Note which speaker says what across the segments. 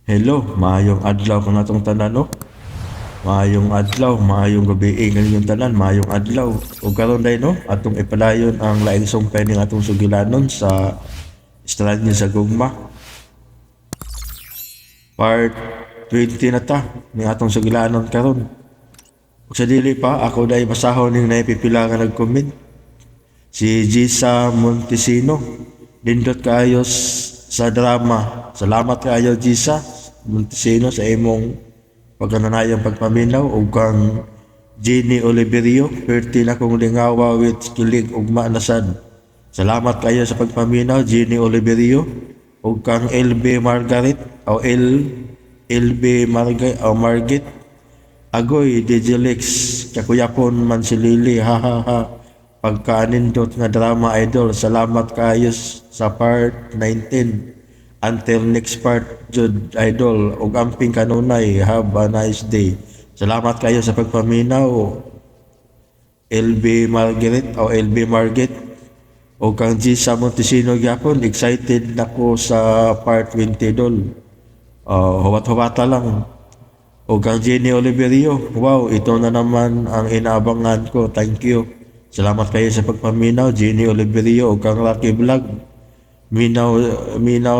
Speaker 1: Hello, maayong adlaw kang atong tanan no. Maayong adlaw, maayong gabi ngayon tanan, maayong adlaw. Ug karon day no, atong ipadayon ang laing sumpay ning atong sugilanon sa Estranya sa Gugma. Part 20 na ta ning atong sugilanon karon. Ug sa dili pa ako day basahon ning naipipila nga nag-comment. Si Gisa Montesino, nindot kaayo sa drama. Salamat kaayo Gisa Montesino sa imong pagkananayang pagpaminaw ug kang Jenny Oliverio, perti na kong lingawa with kilig ugma nasad. Salamat kayo sa pagpaminaw Jenny Oliverio ug kang LB Margaret o LB Margit Agoy Digilex kakuyapon man si Lily ha ha ha. Pagkaanindot nga drama idol, salamat kayo sa part 19. Until next part, Jud Idol, ug amping kanunay, have a nice day. Salamat kayo sa pagpaminaw, LB Margaret o LB Margaret, o kang G sa Montesino gyapon, excited nako sa part 20 dol. Huwat-huwata lang. O kang Jenny Oliverio, wow, ito na naman ang inaabangan ko, thank you. Salamat kayo sa pagpaminaw, Jenny Oliverio, o kang Rocky Vlog. Minaw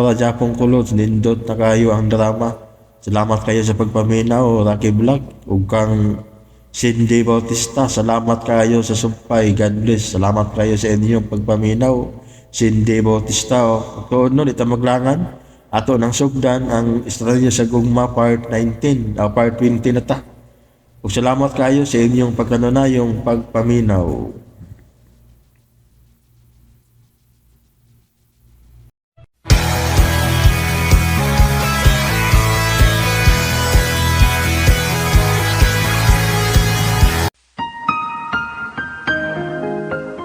Speaker 1: ra Japong kulot, nindot na kayo ang drama. Salamat kayo sa pagpaminaw, Rocky Vlog. Ug kang Cindy Bautista, salamat kayo sa sumpay, God bless. Salamat kayo sa inyong pagpaminaw, Cindy Bautista. Tuon nun, ita maglangan. Ato nang sugdan ang Estranya sa Gugma part 19, part 20 na ta. Ug salamat kayo sa inyong pagkanunayong pagpaminaw.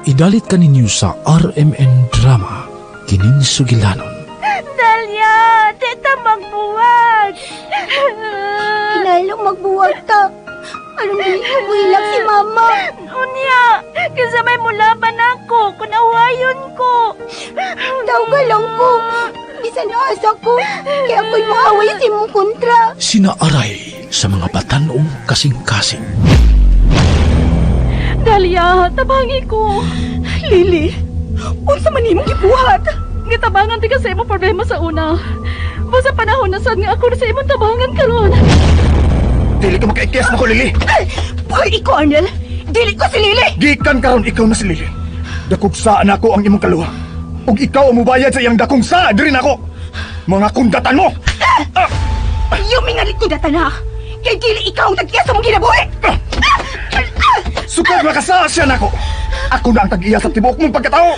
Speaker 2: Idalit ka ninyo sa RMN Drama, Kining Sugilanon.
Speaker 3: Dalia, tita magbuwag.
Speaker 4: Hinalo magbuwag ta. Anong nilibuilak si mama?
Speaker 3: Unya, kasi may mulaban ako, kunawayon ko.
Speaker 4: Tawga lang ko. Bisan asa ko. Kaya ako'y maaway sa imong kontra.
Speaker 2: Sinaaray sa mga batanong kasing-kasing.
Speaker 3: Dalia, tabangi ko.
Speaker 4: Lily, unsa man imong gibuhat?
Speaker 3: Gitabangan ti kasi imong problema sa una. Basta panahon na sad nga ako na sa imong tabangan karon.
Speaker 5: Dili ka makaikiyas mo ko, Lili.
Speaker 4: Buhay iko, Arnel. Dili ko si Lily.
Speaker 5: Gikan karon ikaw na si Lili. Dakog saan ako ang imong kaluha. Ug ikaw ang mubayad sa iyang dakong saa diri nako. Mga kundatan mo.
Speaker 4: Yung mingalit ko data na. Kay dili ikaw ang tagkiyas sa mong ginabuhi.
Speaker 5: Sukad makasa siya nako. Ako na ang tag-iya sa tibuok mong pagkatao.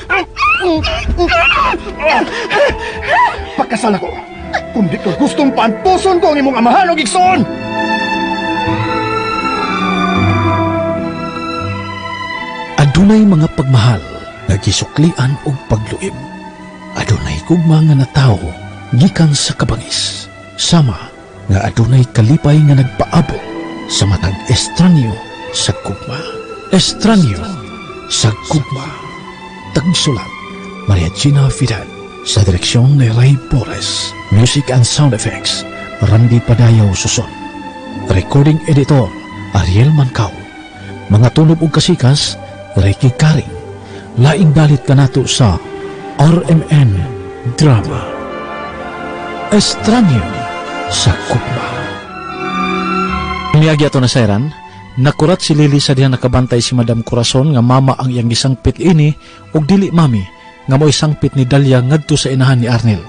Speaker 5: Pagkasal ako. Kundi ko gustong pantuson ko ang imong amahan o gigsoon.
Speaker 2: Adunay mga pagmahal, nagisuklian og pagluib. Adunay gugma nga natawo, gikan sa kabangis. Sama nga adunay kalipay nga nagpaabot sa matag estranyo sa gugma. Estranyo sa gugma. Tagsulat, Maria Gina Fidel. Sa direksyon ni Ray Porres. Music and sound effects, Randy Padayaw Suson. Recording editor, Ariel Mancao. Mga tunog ug kasikas, Ricky Karing. Laing dalit ka nato sa RMN Drama. Estranyo sa gugma. Niyagi ato na sayran, nakurat si Lily sa diha nakabantay si Madam Corazon nga mama ang iyang gisangpit ini ug dili mami nga mo'y sangpit ni Dalia ngadto sa inahan ni Arnel.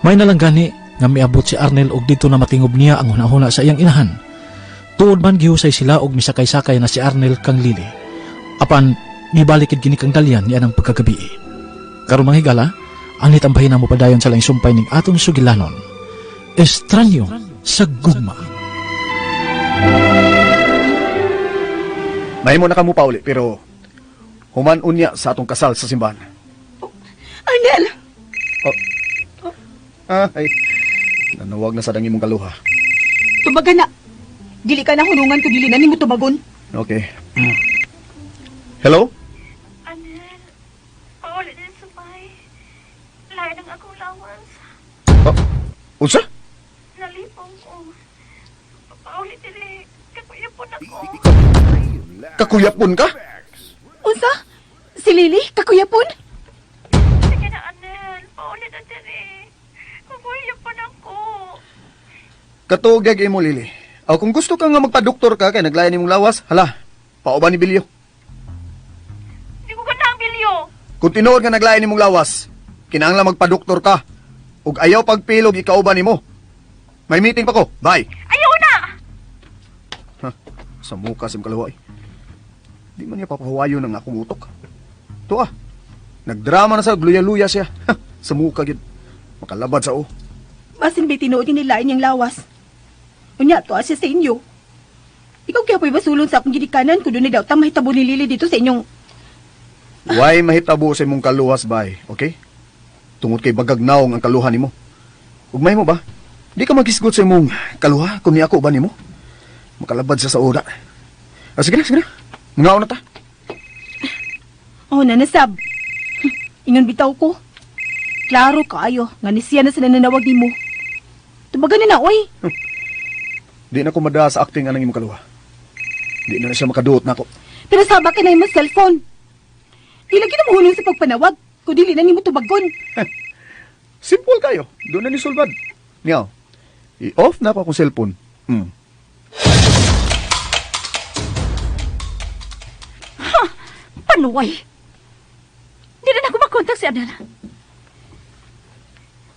Speaker 2: May nalanggani nga miabot si Arnel ug dito na matingob niya ang hunahuna sa iyang inahan. Tuod man gihusay sila og misakay-sakay na si Arnel kang Lily. Apan mibalikid gini kang Dalia niya ng pagkagabi. Karon mga higala, ang nitambahin na mo padayon sa laing sumpay ning atong sugilanon. Estranyo sa gugma.
Speaker 5: Mahimo na kamo pauli pero human unya sa atong kasal sa simbahan.
Speaker 4: Arnel!
Speaker 5: Ay. Nanawag na sa dangi mong kaluha.
Speaker 4: Tubagan na. Dili ka na hunungan ko dili na nimo tubagon.
Speaker 5: Okay. Hello?
Speaker 3: Anel, paulit din sa bay. Lain ang akong lawans.
Speaker 5: Unsa?
Speaker 3: Nalim Paulit dili. Kakuyapon ako.
Speaker 5: Kakuyapon ka?
Speaker 4: Unsa? Si Lily, kakuyapon?
Speaker 3: Sige na, Anel. Paulit na dili. Kakuyapon ako.
Speaker 5: Katugag imo, Lili. Aw, kung gusto ka nga magpa-doktor ka kay naglayan nimong lawas, hala, pauban ni Bilyo.
Speaker 3: Di ko ganang bilyo.
Speaker 5: Kung tinuod nga naglayan nimong lawas, kinahanglan magpa-doktor ka. Ug ayaw pagpilog ikauban nimo. May meeting pa ko. Bye.
Speaker 3: Ayaw na!
Speaker 5: Ha, sa mukha sim kalawa eh. Di man niya papahawayo ng akong utok. To ah, nagdrama na sa luya-luya siya. Ha, sa mukha gid. Makalabad sa o.
Speaker 4: Basin ba tinuod ni nila inyang lawas? Unya, to siya sa inyo. Ikaw kaya po'y basulon sa akong ginikanan kung doon daw ta mahitabo ni Lily dito sa inyong...
Speaker 5: Why mahitabo sa imong kaluhas, bay, okay? Tungod kay bagagnaong ang kaluhan nimo. Ugmay mo ba? Di ka magisgot sa imong kaluha kung ni ako ba nimo? Makalabad sa oda. Ah, sige na. Mangaon na ta.
Speaker 4: Oh, nanasab. Ingon bitaw ko. Klaro kaayo, nga ni siya na sila nanawag ni mo. Tubagan na na, oy.
Speaker 5: Di na ko mada sa acting anang imong kaluha. Di na siya makaduot na ako.
Speaker 4: Pero sabak ka na yung cellphone. Di lagi na mahulong sa pagpanawag. Kung dili na ni mo tubagon.
Speaker 5: Simple kayo. Doon na ni Sulbad. Niyaw, i-off na pa akong cellphone.
Speaker 3: Panuway. Di na ako makontak si Anel.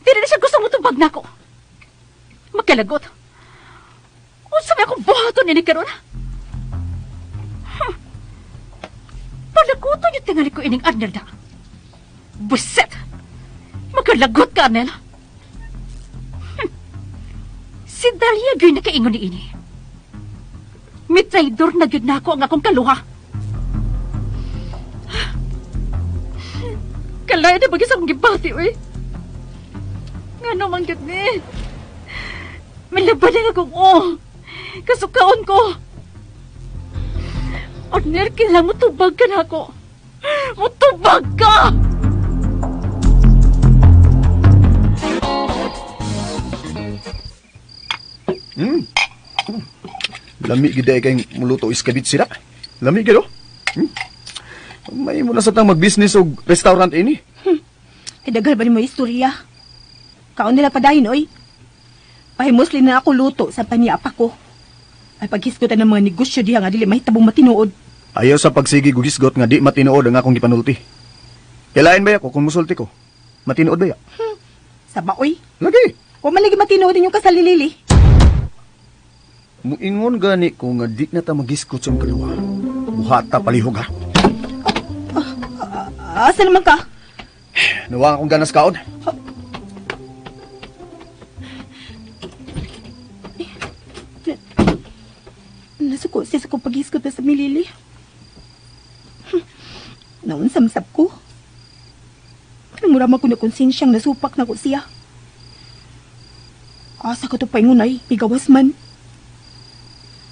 Speaker 3: Di na siya gusto mo tubag na ako. Magkalagot. Unsa may akong buhaton ni karon? Palaguton yung tingali ko ining Anel na. Buset! Magkalagot ka, Anel. Si Dalia gyud nakaingon ni ini. May traidor na gyud nako ang akong kaluha. Kalay na bagis akong gibati, oy. Ngano man gyud ni? May laban na akong kasukaon ko. Anel, kailangan mo tubag ka na ako. Mutubag ka!
Speaker 5: Lami gid ay kay muluto iskabit sila. Lami gid oh. May mo na sa tang mag-business og restaurant ini.
Speaker 4: Kadagal ba ni mo istorya? Kaon nila padahin, oy. Pahimusli na ako luto sa paniapa ko. Ay paghisgotan ng mga negosyo diha nga dili mahitabong matinuod.
Speaker 5: Ayaw sa pagsigi gugisgot nga di matinuod ang akong gipanulti. Kailain ba ako kung musulti ko? Matinuod ba ya?
Speaker 4: Saba, oy.
Speaker 5: Lagi.
Speaker 4: Wa man lagi matinuod inyong kasalilili.
Speaker 5: Muingon gani ko nga di na ta magisgot sa imong kaluwa. Buhata palihog ha.
Speaker 4: Asa naman ka?
Speaker 5: Nawang akong ganas kaon.
Speaker 4: Nasuko siya sa kong paghisgot na sa milili. Naunsamsap ko. Namurama ko na konsensyang nasupak na ko siya. Asa ko to paingunay, bigawas man.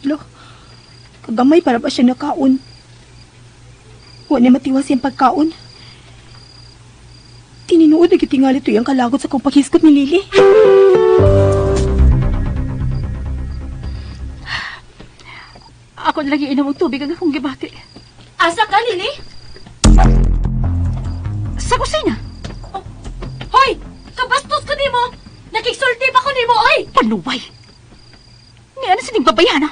Speaker 4: Lo, kagamay para ba siya nakaon? Huwag niya matiwas yung pagkaon. Tininuod na kitingali to yung kalagot sa kong paghisgot ni Lily.
Speaker 3: Ako na lagi inom og tubig ang akong gibati.
Speaker 4: Asa ka, Lily?
Speaker 3: Sa kusina.
Speaker 4: Hoy! Kabastos ko nimo! Nakiksulti pa ko nimo, oy!
Speaker 3: Panuway. Nga na sining babayana.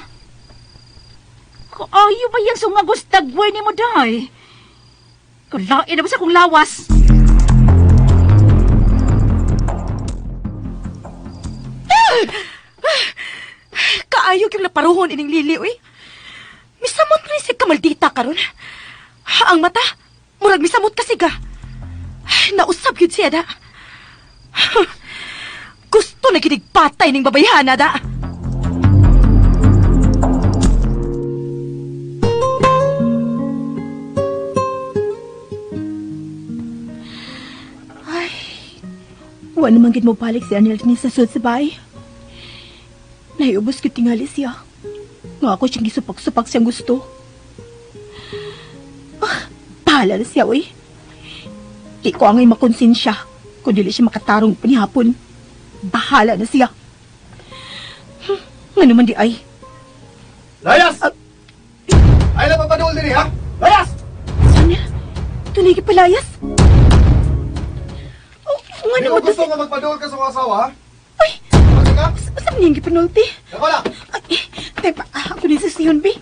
Speaker 3: Kaayo ba yung sungagos dagway ni mo, day? Kalain na ba sa kong lawas?
Speaker 4: Kaayog yung naparuhon ining Lily, oy! Misamot rin si kamaldita karon. Ang mata, murag misamot kasi ga. Nausap yun siya da. Gusto na kinigpatay ning babayhana da. Ay, wala naman gid mo balik si Anel ni sa sud sa bay. Naiubos ko tingali siya. Nga ako siyang gisupak-supak siyang gusto. Bahala na siya, uy. Di ko angay makonsensya kung dili siya makatarong panihapon. Bahala na siya. Nga naman di ay.
Speaker 5: Layas! Ay na papadol din ha? Layas!
Speaker 4: Sana, tunay palayas. Oh, nga
Speaker 5: Di
Speaker 4: naman
Speaker 5: mo gusto nga magpadol ka sa mga asawa ha?
Speaker 4: Ay,
Speaker 5: Ano ka?
Speaker 4: saan niya yung gipanulti?
Speaker 5: Ako na!
Speaker 4: Ay, tepa, ako din sa siyon, be.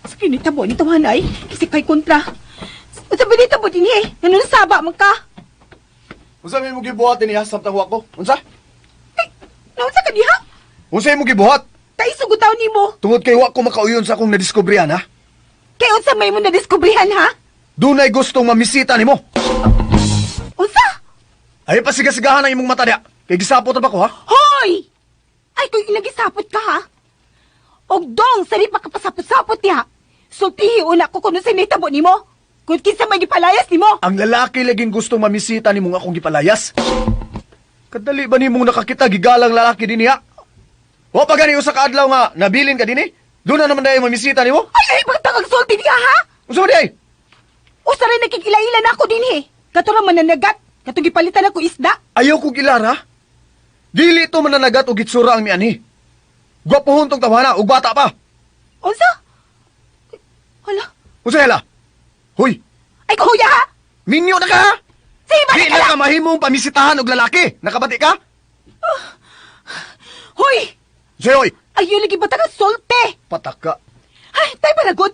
Speaker 4: Sa kinitabo ni Tawanay, kasi kay kontra. Sa binitabo din eh, ganun saba man ka.
Speaker 5: Unsa may mo gibuhat din ihasap tang ko? Unsa?
Speaker 4: Ay, naunsa ka diha?
Speaker 5: Unsa mo gibuhat?
Speaker 4: Kay sugutaw ni mo.
Speaker 5: Tungod kay wa ko makauyon sa akong nadiskubrihan ha?
Speaker 4: Kay unsa may mo nadiskubrihan, ha?
Speaker 5: Dunay gustong mamisita nimo.
Speaker 4: Unsa?
Speaker 5: Ay pasigasigahan ang imong mata diha. Kay gisapot na ba ko ha?
Speaker 4: Hoy! Ay, kung inagisapot ka, ha? Og dong, sari pa kapasapot-sapot niya. Sultihi una ko kung sinitabo ni mo. Kung kinsa may gipalayas ni mo.
Speaker 5: Ang lalaki laging gustong mamisita nimong akong gipalayas. Kadali ba nimong nakakita gigalang lalaki din niya? O pa gani usa ka adlaw nga nabilin ka dinhi? Doon na naman dahil mamisita nimo?
Speaker 4: Ay, pagtagag sulti niya, ha?
Speaker 5: Unsa man di?
Speaker 4: Usa rin nakikilailan ako din, he. Katura mananagat. Katong gipalitan ako isda.
Speaker 5: Ayaw ko gilara. Dili ito mananagat o gitsura ang mianhi. Gwapohon tong tawana ug bata pa.
Speaker 4: Unsa? Hala.
Speaker 5: Unsa hela? Hoy,
Speaker 4: Ay, kuya, ha?
Speaker 5: minyo na ka ha?
Speaker 4: Siba
Speaker 5: Di
Speaker 4: na ka
Speaker 5: na
Speaker 4: lang!
Speaker 5: ka mahimong pamisitahan og lalaki. Nakabati ka?
Speaker 4: Hoy!
Speaker 5: Say hoy,
Speaker 4: Ayaw lagi ba taga solte?
Speaker 5: pataka.
Speaker 4: Ay, tayo panagot.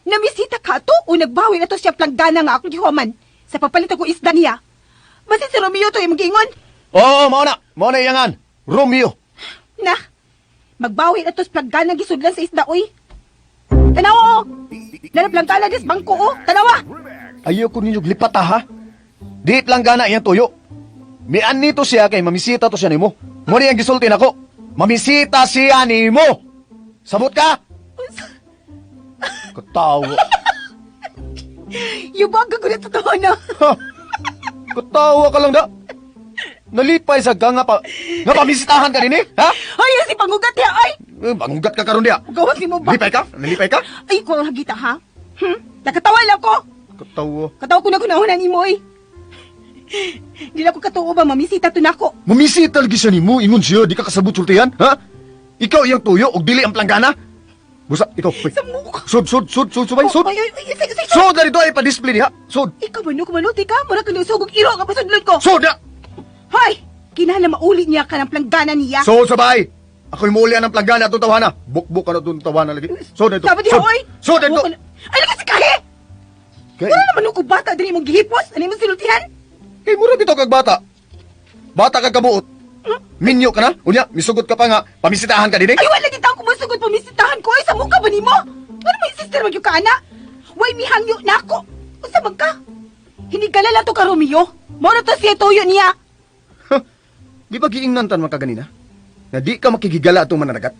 Speaker 4: Namisita ka to o nagbawi na to siya planggana nga akong gihuman sa papalit ako isda niya. Basin si Romeo to yung mag-ingon.
Speaker 5: Oo, mao na. Mao na iyangan. Romeo.
Speaker 4: Na, magbawi na to sa planggana gisudlan sa isda, oy. Tanawa, o. Lala planggana dis bangko, o. Tanawa.
Speaker 5: Ayaw ko ninyo lipat ha. Di lang gana iyang tuyo. Mian nito siya kay mamisita to siya nimo. Mo ang gisulti nako. Mamisita siya nimo. Sabot ka? Katawa.
Speaker 4: Yung baga ko na totoo na.
Speaker 5: Ha? Katawa ka lang da. Nalipay sa nga pa. Nga pamisitahan ka din eh. Ha?
Speaker 4: Ay, si pangugat niya, ay.
Speaker 5: Banggat ka karon diya.
Speaker 4: Gawas ni mo ba?
Speaker 5: Nalipay ka? Nalipay ka?
Speaker 4: Ay, kung hagita, ha? Nakatawa lang ko.
Speaker 5: Katawa.
Speaker 4: Katawa ko na kunahunan ni mo, eh. Di na ko katuo ba, mamisita to na ako.
Speaker 5: Mamisita lagi siya nimo. Ingon siya. Di ka kasabot sultihan. Ha? Ikaw iyang tuyo og dili ang planggana. Busa, ikaw. Hoy.
Speaker 4: Sa mukha.
Speaker 5: Sud, subay, sud.
Speaker 4: Ay, sige.
Speaker 5: Sud na dito ay pa-display diha. Sud.
Speaker 4: Ikaw ba no kumaluti ka? Mura ka sugog iro ka pasudlod ko.
Speaker 5: Sud na.
Speaker 4: Hoy! Kinahanglan mauli niya ka ng planggana niya.
Speaker 5: Sud sabay. Ako'y muli ang planggana atong tawana. Bukbuk ka na itong tawana lagi. Sud na ito.
Speaker 4: Sabi niya, hoy!
Speaker 5: Sud na ito.
Speaker 4: Ay, lakas kahe!
Speaker 5: Kay,
Speaker 4: Wala naman ako bata din mong gihipos. Ano mong sinultihan?
Speaker 5: kay mura bitaw kag bata. Bata kag kabuot. Minyo ka na? Unya, misugot ka pa nga. Pamisitahan ka din eh.
Speaker 4: Ay, wala din taong kumasugod pamisitahan ko. Ay, sa mukha ba ni mo? Ano mo yung sister mag ka, ana? Way, mihangyo na ako. Unsa man ka? Hindi ka lala to ka, Romeo. Moro to siya tuyo niya.
Speaker 5: Di ba giingnan tan man ka ganina? Na di ka makigigala atong mananagat?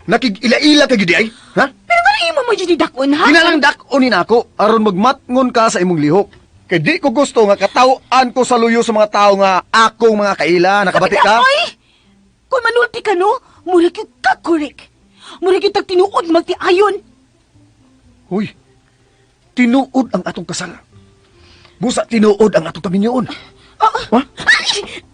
Speaker 5: Nakigila-ila ka gidi ay? Ha?
Speaker 4: Pero ano yung mo dyan dakon, ha?
Speaker 5: Kinalang dak-onin ako aron magmatngon ka sa imong lihok. Kay di ko gusto nga katawaan ko sa luyo sa mga tao nga akong mga kaila. Nakabati ka?
Speaker 4: Ay! Kung manulti ka, no? Mura yung kakurik. Mura yung tagtinuod magtiayon.
Speaker 5: Huy, tinuod ang atong kasal. Busa tinuod ang atong kaminyoon. Ha?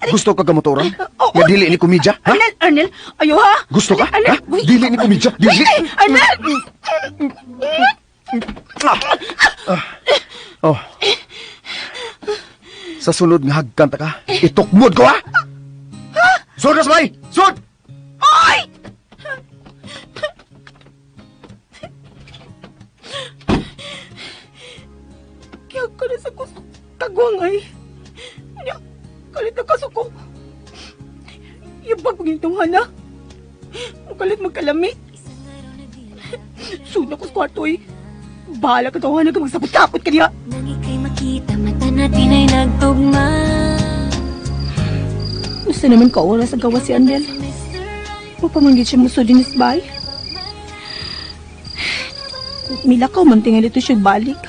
Speaker 5: Gusto ka gamotoran?
Speaker 4: Oo.
Speaker 5: Nga dili ni komedya? Ha?
Speaker 4: Arnel, ayo ha?
Speaker 5: Gusto ka?
Speaker 4: Arnel,
Speaker 5: Ha?
Speaker 4: uy.
Speaker 5: Dili ni komedya? Dili?
Speaker 4: Ay, Arnel!
Speaker 5: Oh. Sa sunod nga hagkanta ka, itukmod ko ha? Sud na sabay! Sud!
Speaker 4: Ay! Kaya ka na sa gusto tagwang ay. Nya, kalit na kaso ko. Yung pagpagintunghan na. Ang kalit magkalami. Suna ko sa kwarto eh. Bahala ka tawanan ka magsapot-sapot ka niya.
Speaker 6: Nang ika'y makita, mata natin ay nagtugma.
Speaker 4: Gusto naman ka oras sa gawa si Andel. Mapamanggit siya muso din is bay. Milakaw man tingnan dito siya balik.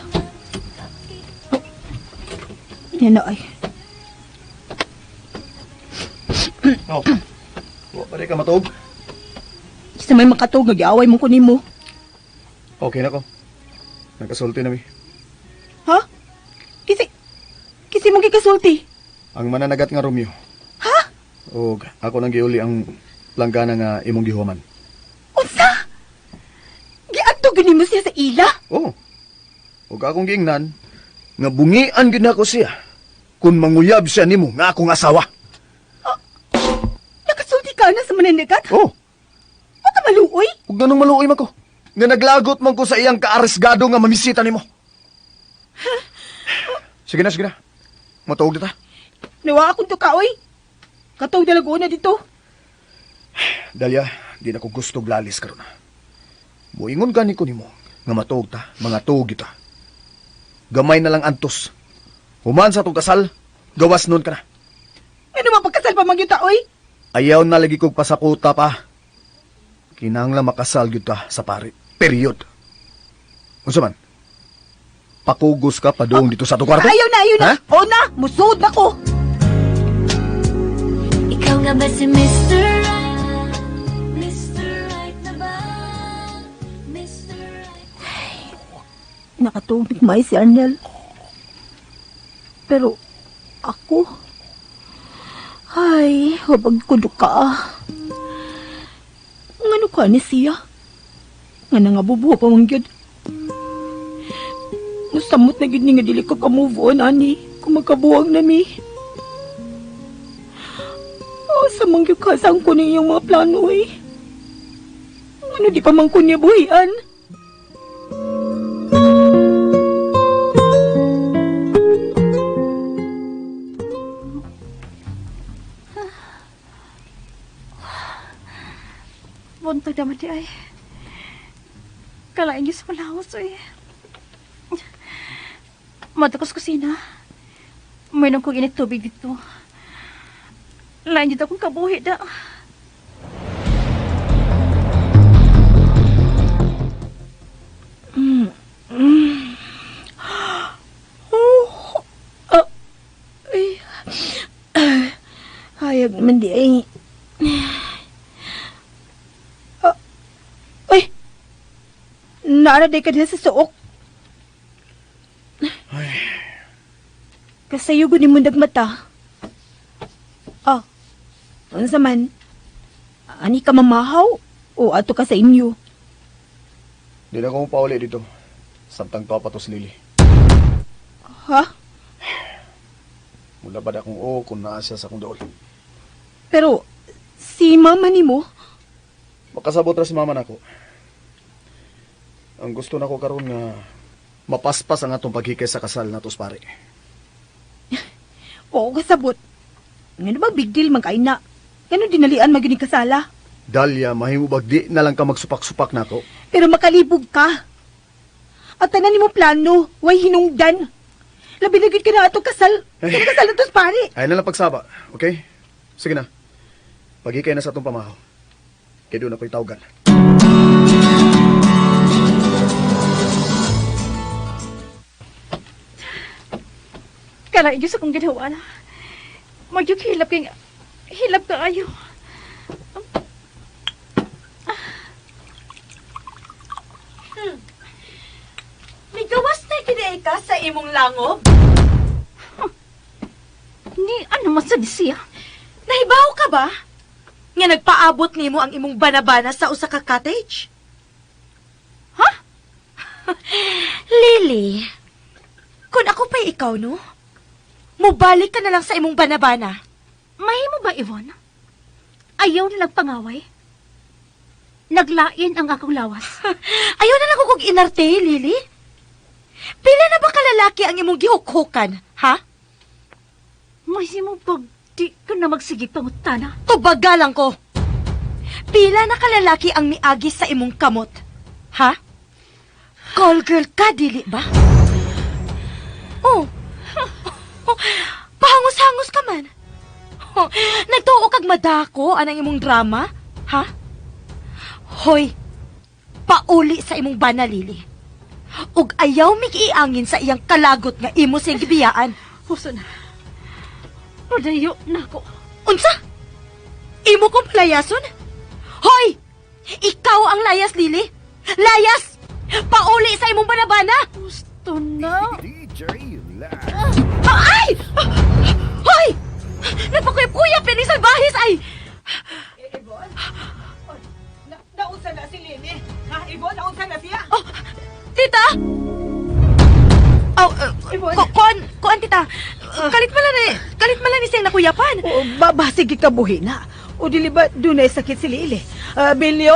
Speaker 4: Yan na ay.
Speaker 5: Oh. Wa pa rin ka matog?
Speaker 4: Isa may makatog, nag-iaway mong kunin mo.
Speaker 5: Okay na ko. Nagkasulti na mi.
Speaker 4: Ha? Kisi mong kikasulti.
Speaker 5: Ang mananagat nga Romeo.
Speaker 4: Ha?
Speaker 5: O ako nang giuli ang langgana nga imong gihuman.
Speaker 4: Unsa? Giadto gani mo siya sa ila?
Speaker 5: Oh. Ug akong giingnan nga bungian gyud nako siya kung manguyab siya nimo nga akong asawa.
Speaker 4: Nakasulti ka na sa mananagat?
Speaker 5: Oh.
Speaker 4: O ka maluoy?
Speaker 5: Ug ganong maluoy man ko. Nga naglagot man ko sa iyang kaaresgado nga mamisita nimo. Sige na. Matuog na ta.
Speaker 4: Nawa akong tukaoy. Katong dalaguna dito.
Speaker 5: Dalia, di na ko gusto glalis karon. Muingon gani ko nimo nga matuog ta, mga tuog kita. Gamay na lang antos. Human sa tong kasal, gawas nun ka na.
Speaker 4: Ano mapagkasal pa magyuta, oy?
Speaker 5: Ayaw na lagi kog pasakuta pa. Kinahanglan makasal gyud ta sa pari. Period. Unsa man? Pakugos ka pa doong dito sa atong kwarto?
Speaker 4: Ayaw na.
Speaker 5: Ha?
Speaker 4: O na, musud na ko.
Speaker 6: Ikaw nga ba si Mr. Right? Mr. Right na ba? Mr. Right.
Speaker 4: Nakatungkik may si Arnel. Pero, ako... Ay, wabag ko duka. Ngano ka ni siya? Nga nangabubuho pa mong gyud. Nasamot na gyud ni nga dili ko ka-move on, ani. Kung magkabuwag na mi. Sa mga kasang ko na iyong mga plano, eh. Ano di pa man ko niya buhian?
Speaker 3: Buntag naman di ay. Kalain niyo sa malahos ay. Madakos kusina. Mayroon kong init tubig dito. Lain dito akong kabuhi da.
Speaker 4: Hayag man di ay... Ay! Naaraday ka din sa suok. Kasayo ko ni mo nagmata. Ano sa man? Ani ka mamahaw? O ato ka sa inyo?
Speaker 5: Di na ko pauli dito. Samtang to patos lili.
Speaker 4: Ha?
Speaker 5: Mula ba akong oo kung naa siya sa akong dool.
Speaker 4: Pero, si mama ni mo?
Speaker 5: Makasabot ra si mama nako. Ang gusto nako karon nga mapaspas ang atong paghikay sa kasal natos pare.
Speaker 4: Oo, kasabot. Nga ba big deal man kay na? Kano dinalian magining kasala?
Speaker 5: Dalia, mahimo bag di na lang ka magsupak-supak nako.
Speaker 4: Pero makalibog ka. At tanan mo plano, way hinungdan. Labi na gid ka na atong kasal. Kaya kasal na tos pare.
Speaker 5: Ay na lang pagsaba, okay? Sige na. Paghikay na sa atong pamahaw. Kaya doon ako'y tawgan.
Speaker 3: Kalain niyo sa kong ginawa na. Magyug hilap ka ayo.
Speaker 4: May gawas na kinaay ka sa imong langob?
Speaker 3: Ni ano man sa siya?
Speaker 4: Nahibaw ka ba? Nga nagpaabot nimo ang imong banabana sa usa ka cottage? Ha? Lily, kung ako pa ikaw, no? Mubalik ka na lang sa imong banabana.
Speaker 3: Mahimo ba, Yvonne? Ayaw na nagpangaway? Naglain ang akong lawas.
Speaker 4: Ayaw na lang ko kong inarte, Lily. Pila na ba kalalaki ang imong gihukhukan, ha?
Speaker 3: Mahimo pag di ka na magsigig pangutana.
Speaker 4: Tubaga lang ko. Pila na kalalaki ang miagi sa imong kamot, ha? Call girl ka, dili ba? Oh. Pahangos-hangos ka man. Oh, nagtuo kag madako anang imong drama, ha? Hoy, pauli sa imong bana, Lily. Ug ayaw migiangin sa iyang kalagot nga imo siyang gibiyaan.
Speaker 3: Puso na. Padayo na ko.
Speaker 4: Unsa? Imo kong palayason? Hoy! Ikaw ang layas, Lily. Layas! Pauli sa imong banabana!
Speaker 3: Gusto na.
Speaker 4: Ay! Hoy! Nagpakuyap-kuyap yan isang bahis ay! tita. Kalit man lang ni siyang nakuyapan.
Speaker 7: O, babasig ikabuhi na. O dili ba dunay sakit si Lili? Belyo!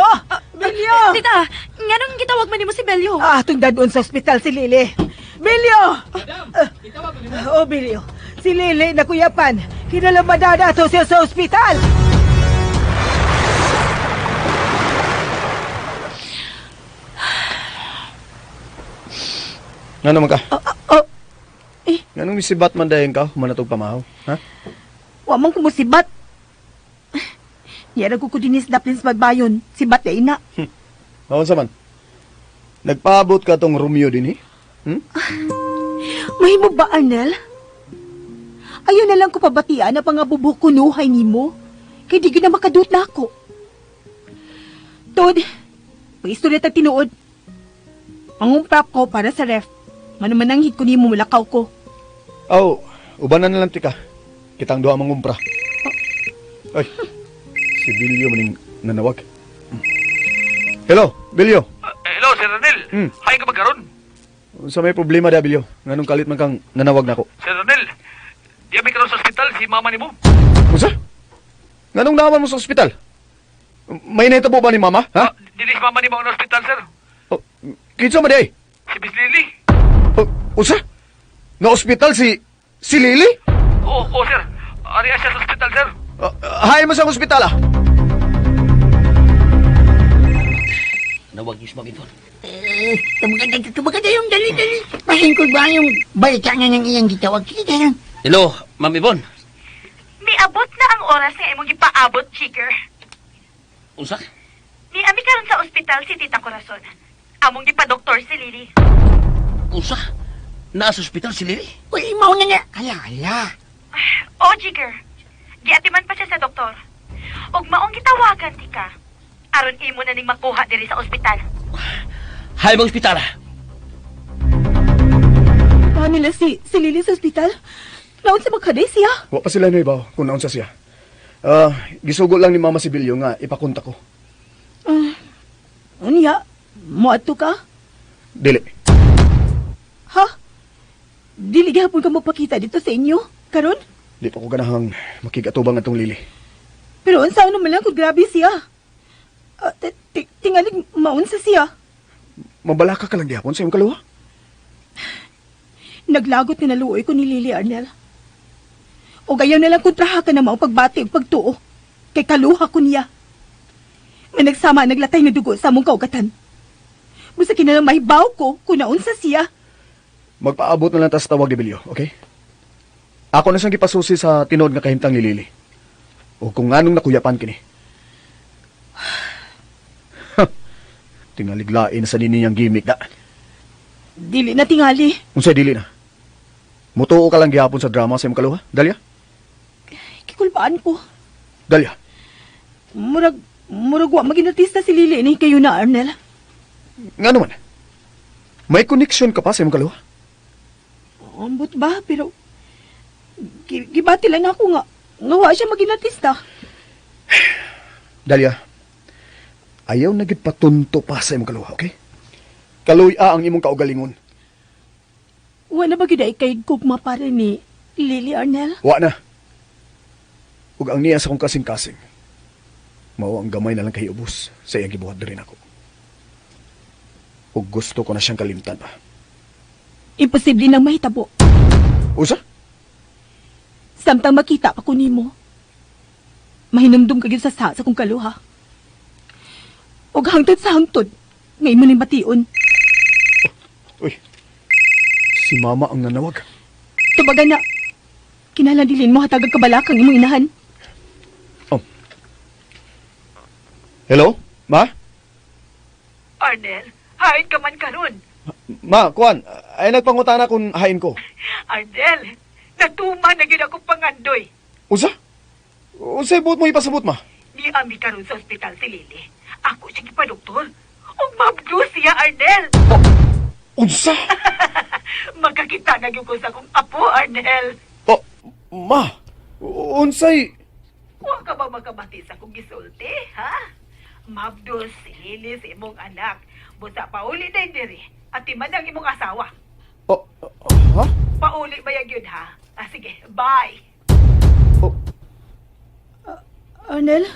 Speaker 7: Belyo!
Speaker 4: Tita, nga nung gitawag man ni mo si Belyo.
Speaker 7: Atong dadon sa ospital si Lili. Belyo! Belyo. Si Lili nakuyapan. Kinalamadada ato siya sa ospital.
Speaker 5: Nga naman ka?
Speaker 7: Eh.
Speaker 5: Nga nung misibat man dayon ka, manatog pamahaw. Ha?
Speaker 7: Wa man kumusibat. Yan ako ko dinis daplin sa magbayon. Sibat na ina.
Speaker 5: Mawan sa man. Nagpaabot ka tong Romeo din eh?
Speaker 7: Mahimo ba, Arnel? Ayaw na lang ko pabatian na pangabubuk kunuhay ni mo. Kaya di na makadut na ako. Tod, pag-istorya tag tinuod. Mangumpap ko para sa ref. Manumananghit ko ni mo mulakaw ko.
Speaker 5: Aw, ubanan na lang tika. Kitang doa mangumpra. Ay, si Bilyo maning nanawag. Hello, Bilyo.
Speaker 8: Hello, Sir Ronel. Hay ka magkaroon.
Speaker 5: Sa may problema da, Bilyo. Nga nung kalit man kang nanawag na ako.
Speaker 8: Sir Ronel, di may karoon sa ospital si mama ni mo.
Speaker 5: Unsa? Nga nung naaman mo sa ospital? May naitabo ba ni mama, ha?
Speaker 8: Dili si mama ni mo ang ospital, sir.
Speaker 5: Oh, kinsa man di ay?
Speaker 8: Si Miss Lily.
Speaker 5: Unsa? Na ospital si Lily?
Speaker 8: Oo, sir. Ariya siya sa ospital, sir.
Speaker 5: Hay mo sa ospital ah.
Speaker 8: Nawagis Ma'am Yvonne.
Speaker 9: Maganda yung dali-dali. Pasin ko ba yung balita nga ng iyang gitawag? Sige, kaya
Speaker 8: Hello, Ma'am Yvonne.
Speaker 3: Miabot na ang oras nga imong gipaabot, Chigger.
Speaker 8: Unsa?
Speaker 3: Ni ami karon sa ospital si Tita Corazon. Among gipa-doktor si Lily.
Speaker 8: Unsa? Naa sa ospital si Lily?
Speaker 9: Uy, mau na nga. Ala.
Speaker 3: O, Jigger. Giatiman pa siya sa doktor. Ug maong gitawagan ti ka. Aron imo na ning makuha diri sa ospital.
Speaker 8: Hay mga ospital.
Speaker 7: Paano nila si Lili sa ospital? Naon sa magkaday siya?
Speaker 5: Wa pa sila na ibaw kung naunsa siya. Gisugo lang ni mama si Bilyo nga ipakunta ko.
Speaker 7: Unya, moadto ka?
Speaker 5: Dili.
Speaker 7: Ha? Dili gihapon ka magpakita dito sa inyo? Karon?
Speaker 5: Di pa ko ganahang makigatubang atong Lili.
Speaker 7: Pero unsa naman lang kung grabe siya? Tingalig maunsa siya.
Speaker 5: Mabalaka ka lang gihapon sa iyong kaluha.
Speaker 7: Naglagot ni naluoy ko ni Lily Arnel. O gayaw na lang kontraha ka na mao pagbati ug pagtuo. Kay kaluha ko niya. May nagsama naglatay na dugo sa among kaugatan. Busa kinalang mahibaw ko kung naunsa siya.
Speaker 5: Magpaabot na lang tas tawag ni Bilyo, okay? Ako na siyang gipasusi sa tinod nga kahimtang ni Lili. O kung anong nakuyapan kini. Tingaliglain sa niniyang gimmick da.
Speaker 7: Dili na tingali.
Speaker 5: Unsay dili na? Mutuo ka lang gihapon sa drama sa imong kaluha, Dalia?
Speaker 7: Kikulbaan ko.
Speaker 5: Dalia,
Speaker 7: Murag wa maginartista si Lily ni kayo na Arnel.
Speaker 5: nga naman. May connection ka pa sa imong kaluha?
Speaker 7: Ambot ba? Pero gibati lang ako nga wa siya maginartista.
Speaker 5: Dalia, ayaw na gid patunto pa sa imong kaluha, okay? Kaluya ang imong kaugalingon.
Speaker 7: Wa na ba giday kay gugma para ni Lily Arnel?
Speaker 5: Wa na. Ug ang niya sa kong kasing-kasing. Mao ang gamay na lang kay ubos sa iyang gibuhat rin ako. Ug gusto ko na siyang kalimtan pa.
Speaker 7: Imposible nang mahitabo.
Speaker 5: Usa?
Speaker 7: Samtang makita pa ko nimo. Mahinumdum ka gyud sa kong kaluha. Ug hangtod sa hangtod, nga imo ning bation.
Speaker 5: Uy, si mama ang nanawag.
Speaker 7: Tubaga na, kinaladilin mo hatagag kabalakang imong inahan.
Speaker 5: Hello? Ma?
Speaker 3: Arnel, hain ka man karon.
Speaker 5: Ma, kuan, ay nagpangutana kung hain ko.
Speaker 3: Arnel, natuma na gyud ako pangandoy.
Speaker 5: Usa? Unsay buot mo ipasabot, ma?
Speaker 3: Ni ami karon sa ospital si Lily. Ako siya gipa-doktor. Ug mabdo siya, Arnel.
Speaker 5: Unsa?
Speaker 3: Magkakita na gyud ko sa akong apo, Arnel.
Speaker 5: Oh, ma, unsay...
Speaker 3: Wa ka ba magkabati sa akong gisulti, ha? Mabdo si Lily sa imong anak. Busa pa uli na diri. At timan ang imong asawa.
Speaker 5: Oh, ha?
Speaker 7: Pauli ba yun, ha? Sige, bye.
Speaker 5: Oh,
Speaker 7: Arnel?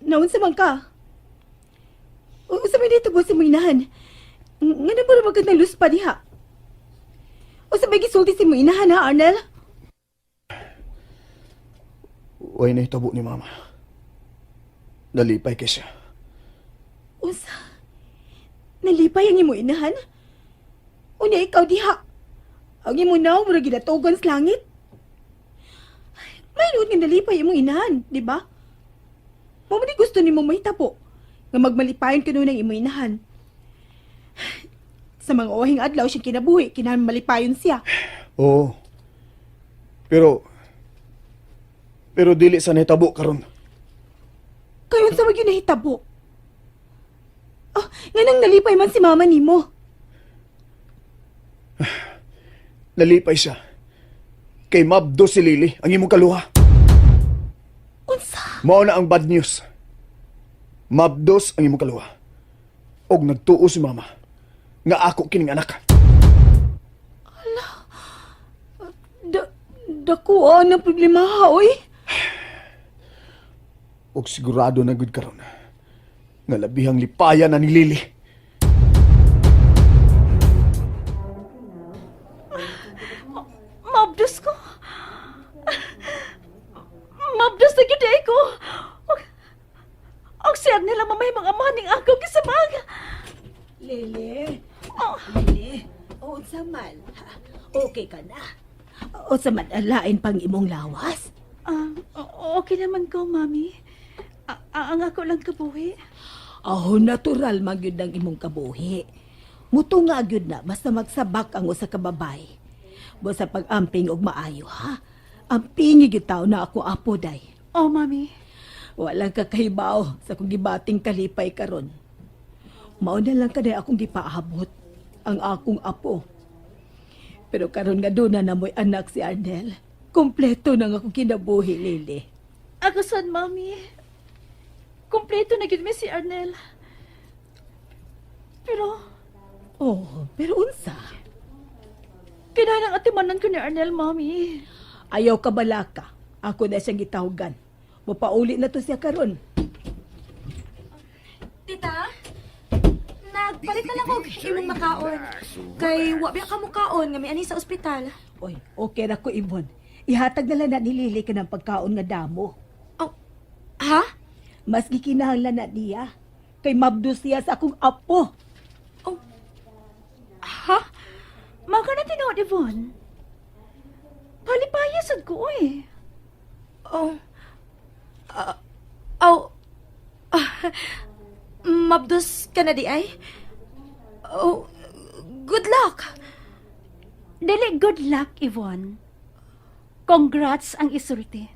Speaker 7: Naunsa man ka? O sa may dito po si Muinahan? Nga na ba magkat na lus pa diha? O sa may gisulti si Muinahan ha, Arnel?
Speaker 5: way na hitabo ni Mama. Nalipay kay siya.
Speaker 7: Usa? Nalipay ang imo inahan? Unya ikaw diha? Ang imo naw, mura ginatugan sa langit? May nga nalipay imong inahan, di ba? Mamani gusto ni mo mahitabo nga magmalipayon ka nun ng imo inahan. Sa mga ohing adlaw siyang kinabuhi, kinahan malipayon siya.
Speaker 5: Oo. Pero dili sa nahitabo karon.
Speaker 7: Kayon sa magyo nahitabo. Oh, nga nang nalipay man si mama nimo.
Speaker 5: Nalipay siya. Kay mabdo si Lily, ang imong kaluha.
Speaker 7: Unsa?
Speaker 5: Mao na ang bad news. Mabdos ang imong kaluha. Og nagtuo si Mama nga ako kining anak.
Speaker 7: Dako ang problema ha, oy.
Speaker 5: Og sigurado na gud karon nga labihang lipayan na ni Lily.
Speaker 3: Mabdos ko. Mabdos na gid ko. Og siya nila mamay mga maning ako gisamag.
Speaker 7: Lele. Lele. O sa man. Okay ka na. O sa man alain pang imong lawas.
Speaker 3: Okay naman ko, mami. Ang ako lang kabuhi.
Speaker 7: Natural man gyud ang imong kabuhi. Muto nga gyud na basta magsabak ang usa ka babay. Basta pag-amping og maayo ha. Amping gyud taw na ako apo day.
Speaker 3: Oh, mami.
Speaker 7: Walang kakahibaw sa kung gibating kalipay karon. Mao na lang kaday akong gipaabot ang akong apo. Pero karon nga doon na mo'y anak si Arnel. Kompleto na nga akong kinabuhi, Lily.
Speaker 3: Ako san, mami? Kompleto na gid mi si Arnel.
Speaker 7: Pero unsa?
Speaker 3: Kinahanglan atimanan ko ni Arnel, mami.
Speaker 7: Ayaw ka balaka. Ako na siyang gitawagan. Mapauli na to siya karon.
Speaker 4: Tita, nagpalit na lang og imong makaon. Kay wa biya ka mo kaon nga may ani sa ospital.
Speaker 7: Oy, okay na ko, Ibon. Ihatag na lang na nilili ka ng pagkaon nga damo.
Speaker 4: Oh, ha?
Speaker 7: Mas gikinahanglan na niya. Kay mabdos siya sa akong apo.
Speaker 3: Ha? Maka na tinuod, Yvonne. Palipayasad ko, eh.
Speaker 4: Mabdos ka na di ay? Oh, good luck.
Speaker 3: Dili good luck, Yvonne. Congrats ang isulti.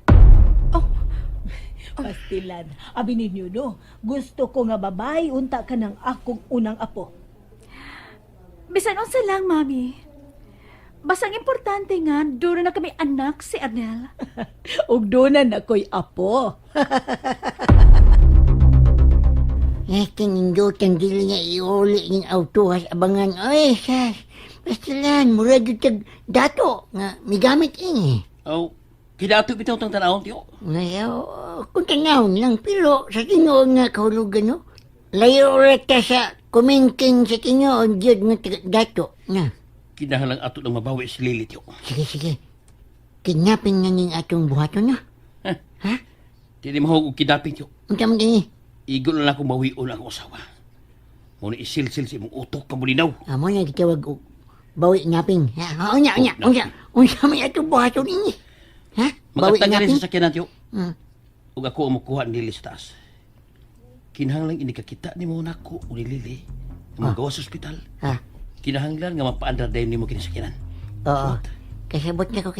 Speaker 7: Pastilan, abi ninyo no. Gusto ko nga babay, unta ka ng akong unang apo.
Speaker 3: Bisan unsa lang, mami. Basang importante nga, duro na kami anak si Arnel.
Speaker 7: Ug doon na ko'y apo.
Speaker 9: Kanindutan dili nga iuli ng autohas abangan. Ay, sas. Basta lang, mura dito dato nga migamit ini.
Speaker 8: Oh, kidato bitaw tang tanawon tiyo.
Speaker 9: Ngayon, kung tanawon lang, pero sa tinuon nga kahulugan, no? Layo reta sa kumingking sa tinuon, diyod nga dato. Na,
Speaker 8: Kinahanglan ato nang mabawi si Lily tiyo.
Speaker 9: sige. Kidnapping na ning atong buhaton na. Ha?
Speaker 8: Dili mahog og kidapin tiyo.
Speaker 9: Unta man din
Speaker 8: Igol na akong bawion ang usawa. Muna isilsil sa imong utok pamulinaw.
Speaker 9: amo na gitawag og bawi naping. Ha, unsa may atong buhaton ini. Ha? Bawi
Speaker 8: Magatagan rin
Speaker 9: naping.
Speaker 8: sa sakyanan tiyo.
Speaker 9: Hmm.
Speaker 8: Ug ako ang makuha ni Lily sa taas. Kinahanglan ini kakita ni mo nako o ni Lily. Magawa sa ospital.
Speaker 9: Ha?
Speaker 8: Kinahanglan nga mapaandar dayon nimo kini sakyanan.
Speaker 9: Oo. Kasabot na ko.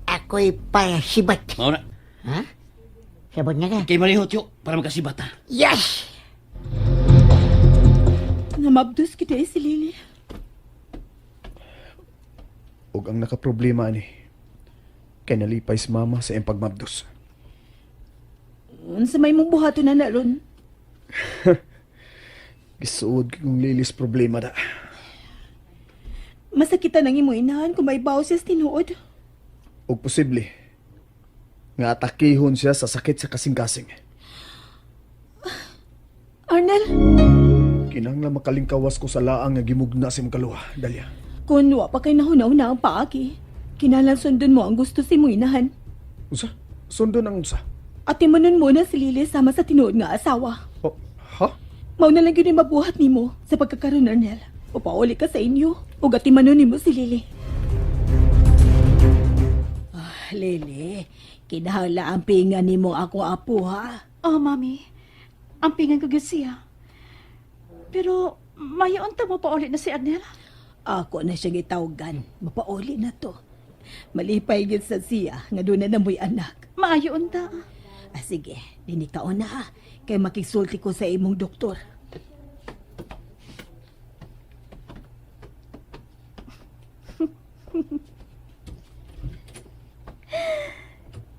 Speaker 9: Ako'y parasibat.
Speaker 8: Mao na.
Speaker 9: Ha? Sabot na ka?
Speaker 8: Kay marihot tiyo para magkasibata.
Speaker 9: Yes!
Speaker 7: Nga mabdos kita si Lily.
Speaker 5: Og ang nakaproblema ni kay nalipay si Mama sa iyang pagmabdos.
Speaker 7: Unsa may mong buhato na ron?
Speaker 5: Gisuod kong Lily's problema da.
Speaker 7: Masakitan ang imo inahan kung may baw siya sa tinuod.
Speaker 5: Ug posible nga atakihon siya sa sakit sa kasing-kasing.
Speaker 7: Arnel,
Speaker 5: Kinahanglan makalingkawas ko sa laang nga gimugna sa imong kaluha, Dalia.
Speaker 7: kung wa pa kay nahunaw na ang paagi, kinalang sundon mo ang gusto si mo inahan.
Speaker 5: Unsa? Sundon ang unsa?
Speaker 7: At timanon mo na si Lily sama sa tinuod nga asawa.
Speaker 5: Oh, ha?
Speaker 7: Mao na lang yun yung mabuhat nimo sa pagkakaroon, Arnel. O pauli ka sa inyo, o gatimanon nimo si Lily. Lily, kinahangla ang pingan nimo ako apo, ha?
Speaker 3: Oh, Mami. Ang pingan ko gyud siya. Pero, mayon ta mo pa ulit na si Arnel.
Speaker 7: Ako na siya gitawgan. Mapauli na to. Malipay gid sa siya nga doon na mo'y anak.
Speaker 3: Maayon ta.
Speaker 7: Sige, dinikaon na ha. Kay makigsulti ko sa imong doktor.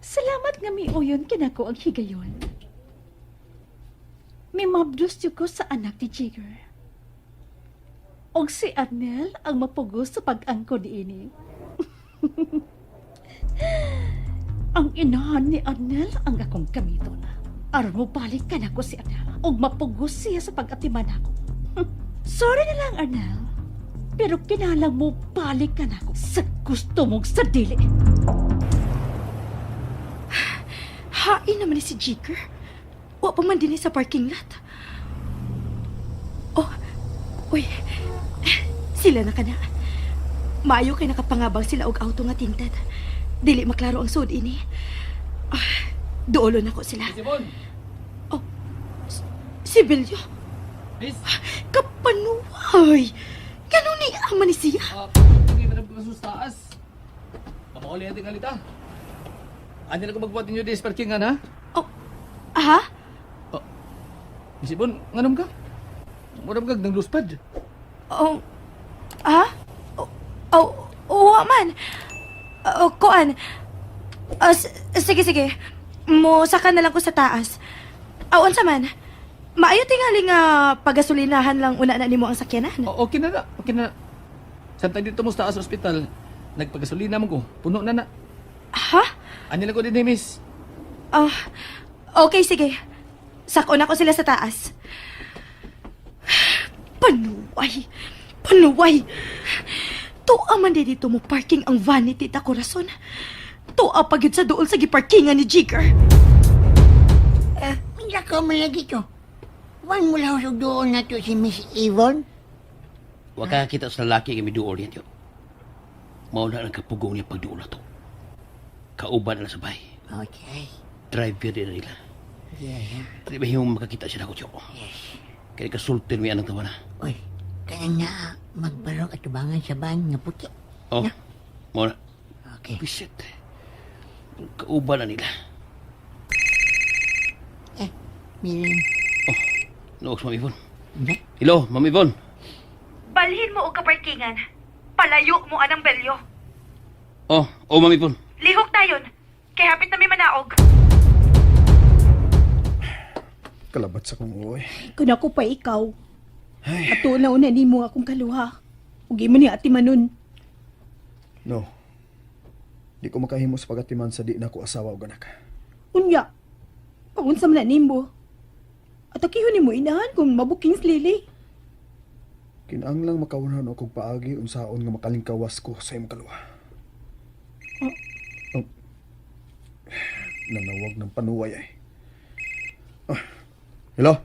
Speaker 3: Salamat nga mi uyon kinako ang higayon. May mabdos ko sa anak ni Jigger. Og si Arnel ang mapugos sa pag-angko niini. Ang inahan ni Arnel ang akong kamiton. Aron mo balik ka na ko si Arnel. Og mapugos siya sa pag-atiman ako. Sorry na lang, Arnel. Pero kinalang mo balik ka na ko sa gusto mong sadili.
Speaker 4: Hain naman ni si Jigger. Wa pa man din sa parking lot. Oh, uy. Sila na ka na. Maayo kay nakapangabang sila og auto nga tingtad. Dili maklaro ang sud ini. Doolo na ko sila.
Speaker 8: Simon!
Speaker 4: Oh, si Belio.
Speaker 8: Miss!
Speaker 4: Kapanuhay! Ganun ni ama ni siya.
Speaker 8: Hindi ba nagpasus taas? Papauli natin kalita. Ano na ko magbuhat ninyo dis parkingan, ha?
Speaker 4: Oh, ha?
Speaker 8: Isipon, nganom ka? Murag kag nang luspad.
Speaker 4: Oh, ha? Oh, man. Kuan. Sige. Mo saka na lang ko sa taas. Unsa man? Maayo tingali nga pagasolinahan lang una na nimo ang sakyanan.
Speaker 8: Okay na. Samtang dito mo sa taas sa ospital, nagpagasolina mo ko. Puno na.
Speaker 4: Ha?
Speaker 8: Ano na ko din, miss?
Speaker 4: Okay, sige. Sako na ko sila sa taas. Panuway. Tuwa man din dito mo parking ang van ni Tita Corazon. Tuwa pa gyud sa dool sa giparkingan ni Jigger.
Speaker 9: Minda ka malagi to. Wan mo lang sa doon na to si Miss Yvonne.
Speaker 8: Huwag ka kita sa lalaki nga miduol yan, yun. Mauna ang kapugong niya pagduol na to. Kauban na sa bahay.
Speaker 9: Okay.
Speaker 8: Driver din na nila.
Speaker 9: Yeah.
Speaker 8: Di ba yung makakita siya na ko, Choko?
Speaker 9: Yes.
Speaker 8: Kaya kasultin mo yan ang tawa na.
Speaker 9: Uy, kaya nga magbarong at tubangan sa van nga puti.
Speaker 8: Oh,
Speaker 9: Yeah.
Speaker 8: mauna.
Speaker 9: Okay.
Speaker 8: Bisit. Kauban na nila.
Speaker 9: Miring.
Speaker 8: Noos, Ma'am Yvonne.
Speaker 9: Hindi?
Speaker 8: Hello, Ma'am Yvonne.
Speaker 4: Balhin mo og kaparkingan. Palayo mo anang belyo.
Speaker 8: Oh, Ma'am Yvonne.
Speaker 4: Lihok tayon. Kay hapit na may manaog.
Speaker 5: Kalabat sa kong uwi.
Speaker 7: Kung ako pa ikaw, ato na una nimo akong kaluha. Ugi man ni ati manon.
Speaker 5: No. Di ko makahimo sa pagatiman sa di na ko asawa o ganak.
Speaker 7: Unya, paunsa man na nimo. At akihon nimo inahan kung mabuking si Lily.
Speaker 5: Kinanglang makawunan ako paagi unsaon nga makalingkawas ko sa imong kaluha. Nanawag ng panuway ay. Hello?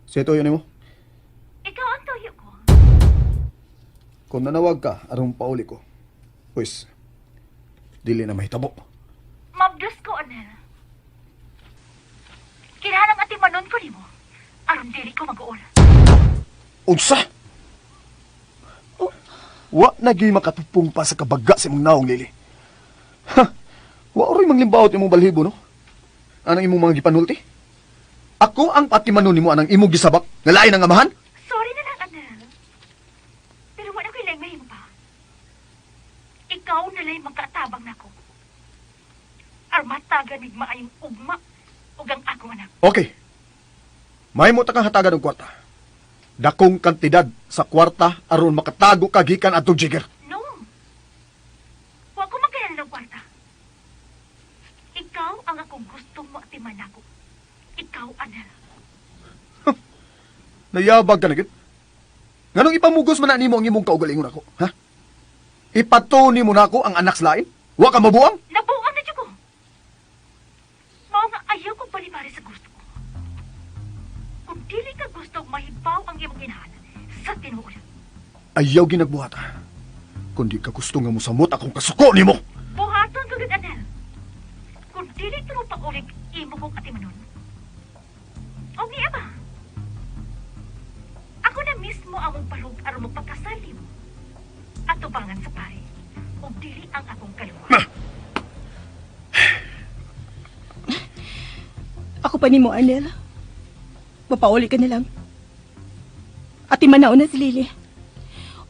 Speaker 5: Seto yun mo?
Speaker 3: Ikaw ang tuyo ko.
Speaker 5: Kung nanawag ka, arong pauli ko. Pues, dili na mahitabo.
Speaker 3: Mabdos ko, Arnel. Kinahalang ati manon ko nimo. Aron dili ko mag-uol.
Speaker 5: Unsa? Wa nagi makatupong pa sa kabaga sa imong naong, Lili. Ha? Wa ori manglimbawot imong balhibo, no? Anang imong mga gipanulti? Ako ang patimanon nimo anang imong gisabak nga lain ang amahan?
Speaker 3: Sorry na lang, Arnel. Pero wala ko ilang mahimo pa. Ikaw nalay magkatabang nako. Armatagan mig maayong ugma ug ang ako anak.
Speaker 5: Okay. Mahimo ta kang hatagan og kwarta. Dakong kantidad sa kwarta aron makatago ka gikan atong Jigger.
Speaker 3: No, atiman ako. Ikaw, Anel.
Speaker 5: Nayabag ka na gid. Nganong ipamugos man na nimo ang imong kaugalingon ako, ha? Ipatuni mo na ako ang anak sa lain? Wa ka mabuang?
Speaker 3: Nabuang na dyan ko. Mao nga ayaw kong palibari sa gusto ko. Kung dili ka gusto mahibaw ang imong ginahan sa tinuod.
Speaker 5: Ayaw ginagbuhat, ha? Kundi ka gusto nga musamot akong kasuko nimo.
Speaker 3: Buhaton ka gid, Anel. Kung dili ka mo paulig imo kong atimanon. O niya ba? Ako na mismo ang mong palug aron magpakasali mo. At tubangan sa pare. O dili ang akong kaluwa.
Speaker 7: Ako pa nimo, Anel. Mapauli ka na lang. At imanaon na si Lily.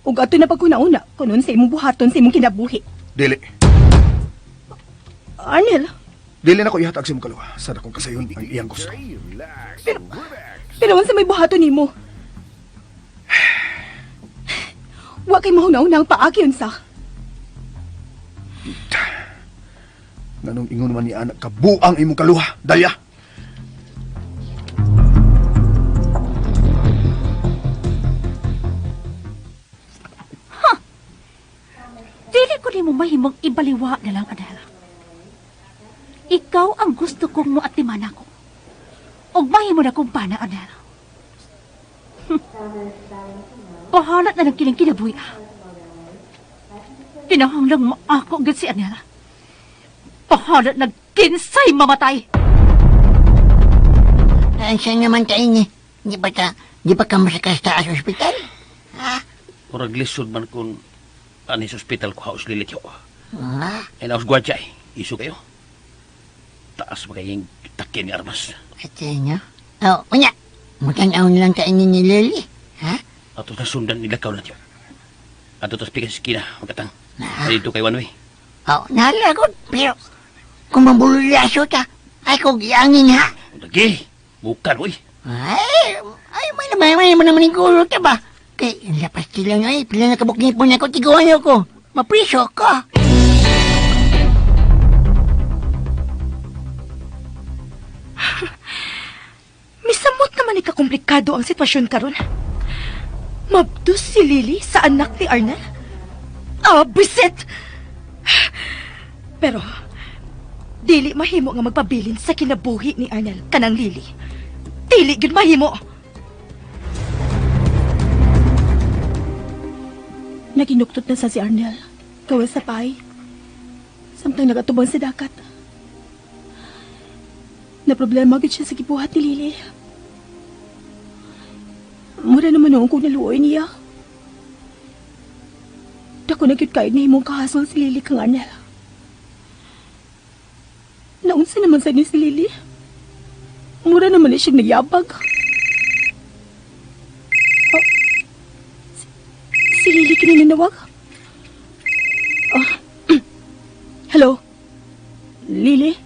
Speaker 7: Ug ato na pagkunauna kunon sa imong buhaton sa imong kinabuhi.
Speaker 5: Dili.
Speaker 7: Anel,
Speaker 5: Dili na ko ihatag sa imong kaluha. Sana kong kasayon ang iyang gusto.
Speaker 7: pero sa may buhaton nimo. Wa kay mahuna-una ang paagi unsa.
Speaker 5: Nganong ingon man ni anak kabuang imong kaluha, Dalia.
Speaker 3: Dili ko ni mo mahimong ibaliwa na lang, Anel. Ikaw ang gusto kong moatiman ako. Og mahimo na kong pana, Anel. Pahalat na ng kining kinabuhi. Kinahanglang maako agad si Anel. Pahalat na kinsay mamatay.
Speaker 9: Saan naman tayo ni? Di ba ka masakas sa ospital? Ha?
Speaker 8: Murag lisod man kung ani sa hospital ko haus lilit yo.
Speaker 9: Ha?
Speaker 8: Ay naus gwadya eh. Iso kayo. Taas ba kayong takin ni Armas?
Speaker 9: Ate nyo? Oh, unya. Magkanaw na lang tayo ni Lily. Ha?
Speaker 8: Ato na sundan nila kaw na tiyo. Ato tas pikas kina, magkatang. Ay dito kay Wanway.
Speaker 9: Oh, nalagod. Pero, kung mambululaso ta, ay kung giangin ha.
Speaker 8: Lagi, bukan uy.
Speaker 9: Ay, may naman yung gulo ta ba? Kay, lapas sila nga eh. Pila na kabuknit po na ako, tiguan ako. Mapriso ka.
Speaker 4: Misamot naman ikakomplikado ang sitwasyon karon. Mabdos si Lily sa anak ni Arnel? Bisit! Pero, dili mahimo nga magpabilin sa kinabuhi ni Arnel kanang Lily. Dili gyud mahimo.
Speaker 7: Naginuktot na sa si Arnel. Gawas sa pay. Samtang nagatubang sa dakat. Na problema gid siya sa gibuhat ni Lily. Mura naman noong kung naluoy niya. Dako na gyud kayo na himong kahasol si Lily kang Arnel. Naunsa naman sa ni si Lily? Mura naman na siyang nagyabag. Si Lily kininawag? Hello? Lily?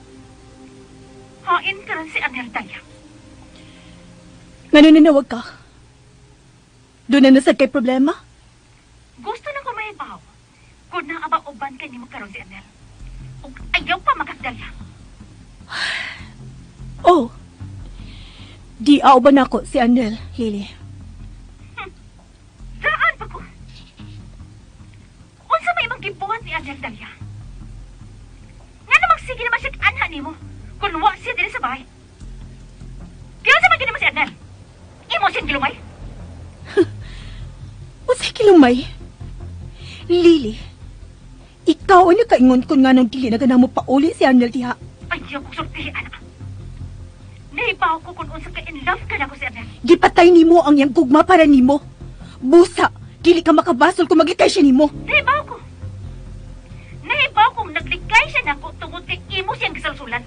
Speaker 3: Hain ka rin si Anel Dalia.
Speaker 7: Nga ninawag ka? Doon na nasad kay problema?
Speaker 3: Gusto na ko mahibaw. Kung naaba-uban ka ni magkaroon si Anel. Ug ayaw pa makasdalya.
Speaker 7: Oh. Di auban ako si Anel, Lily.
Speaker 3: Saan pa ko? Unsa may maggibuhat ni Anel Dalia? Nga namang sige naman siya anha ni mo. Kung wa siya din sa bahay. Kaya sa magiging naman si Anel? Imo siyang gilumay?
Speaker 7: Usay kilumay. Lily, ikaw ano kaingon kung nga nang dili na ganang mo pauli si Arnel diha.
Speaker 3: Ayaw ko sultihi, anak. Nahibaw ko kung unsa ka in love ka na ko si Anel.
Speaker 7: Gipatay nimo ang iyang gugma para nimo. Busa, dili ka makabasol kung maglikay siya nimo.
Speaker 3: Nahibaw ko. Nahibaw kong naglikay siya na ko tungod kay imo siyang gisalsulan.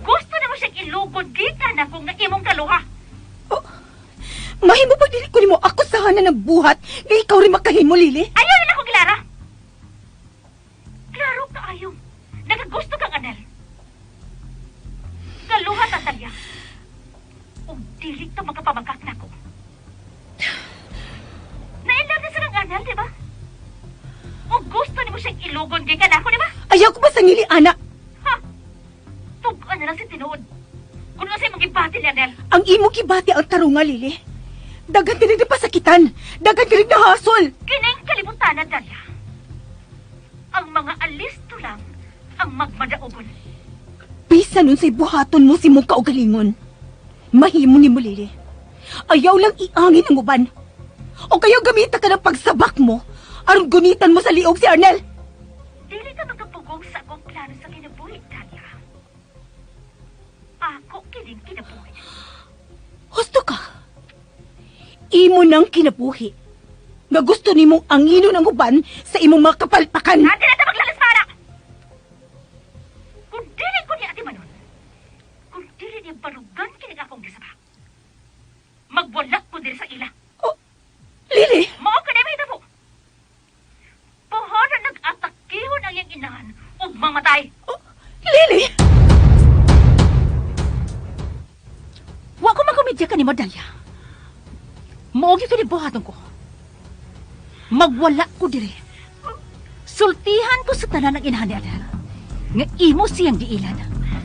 Speaker 3: Gusto na mo siyang ilugod kita na kung nga imong kaluha.
Speaker 7: Mahimo pag dili ko nimo akusahan na ng buhat nga ikaw rin makahimo, Lily.
Speaker 3: Ayaw na ako, Clara. Klaro ka ayaw. Nagagusto kang Anel. Kaluha, Tatalya. Kung dili ka magkapamagkak na ko. Nailag na silang Anel, di ba? Kung gusto ni mo siyang ilugon, di ka na ako, di ba?
Speaker 7: Ayaw ko ba sa ngili, anak?
Speaker 3: Ha? Tugan na lang Kung ano sa'yo magibati ni Anel.
Speaker 7: Ang imong gibati ang tarunga, Lili. Dagan ka rin na pasakitan. Dagan ka rin na hasol.
Speaker 3: Kining kalibutan na, Dalia. Ang mga alisto lang ang magmadaugon.
Speaker 7: Bisa nun sa'y buhaton mo si mong kaugalingon. Mahimo ni mo, Lili. Ayaw lang iangin ang uban. O kayaw gamita ka ng pagsabak mo aron gunitan mo sa liog si Arnel.
Speaker 3: Dili ka magkapugong sa akong plano sa kinabuhi, Dalia. Ako kining kinabuhi.
Speaker 7: Husto ka. Imo nang kinabuhi. Nga gusto ni mong angino ng uban sa imong mga kapalpakan.
Speaker 3: Nati na ta maglalas para! Kung dili ko ni Ate Manon, kung dili niya balugan kining akong gisabak, magwalak ko diri sa ila.
Speaker 7: Oh, Lili!
Speaker 3: Mao ka na may tabo. Pohon na nag-atakihon ang iyang inahan ug mamatay.
Speaker 7: Oh, Lili!
Speaker 3: Wa ko magkomedya ka ni Dalia. Maogi ka ni buhaton ko. Magwala ko dire. Sultihan ko sa tanan ng inahan ni Adel. Nga imo siyang diilan.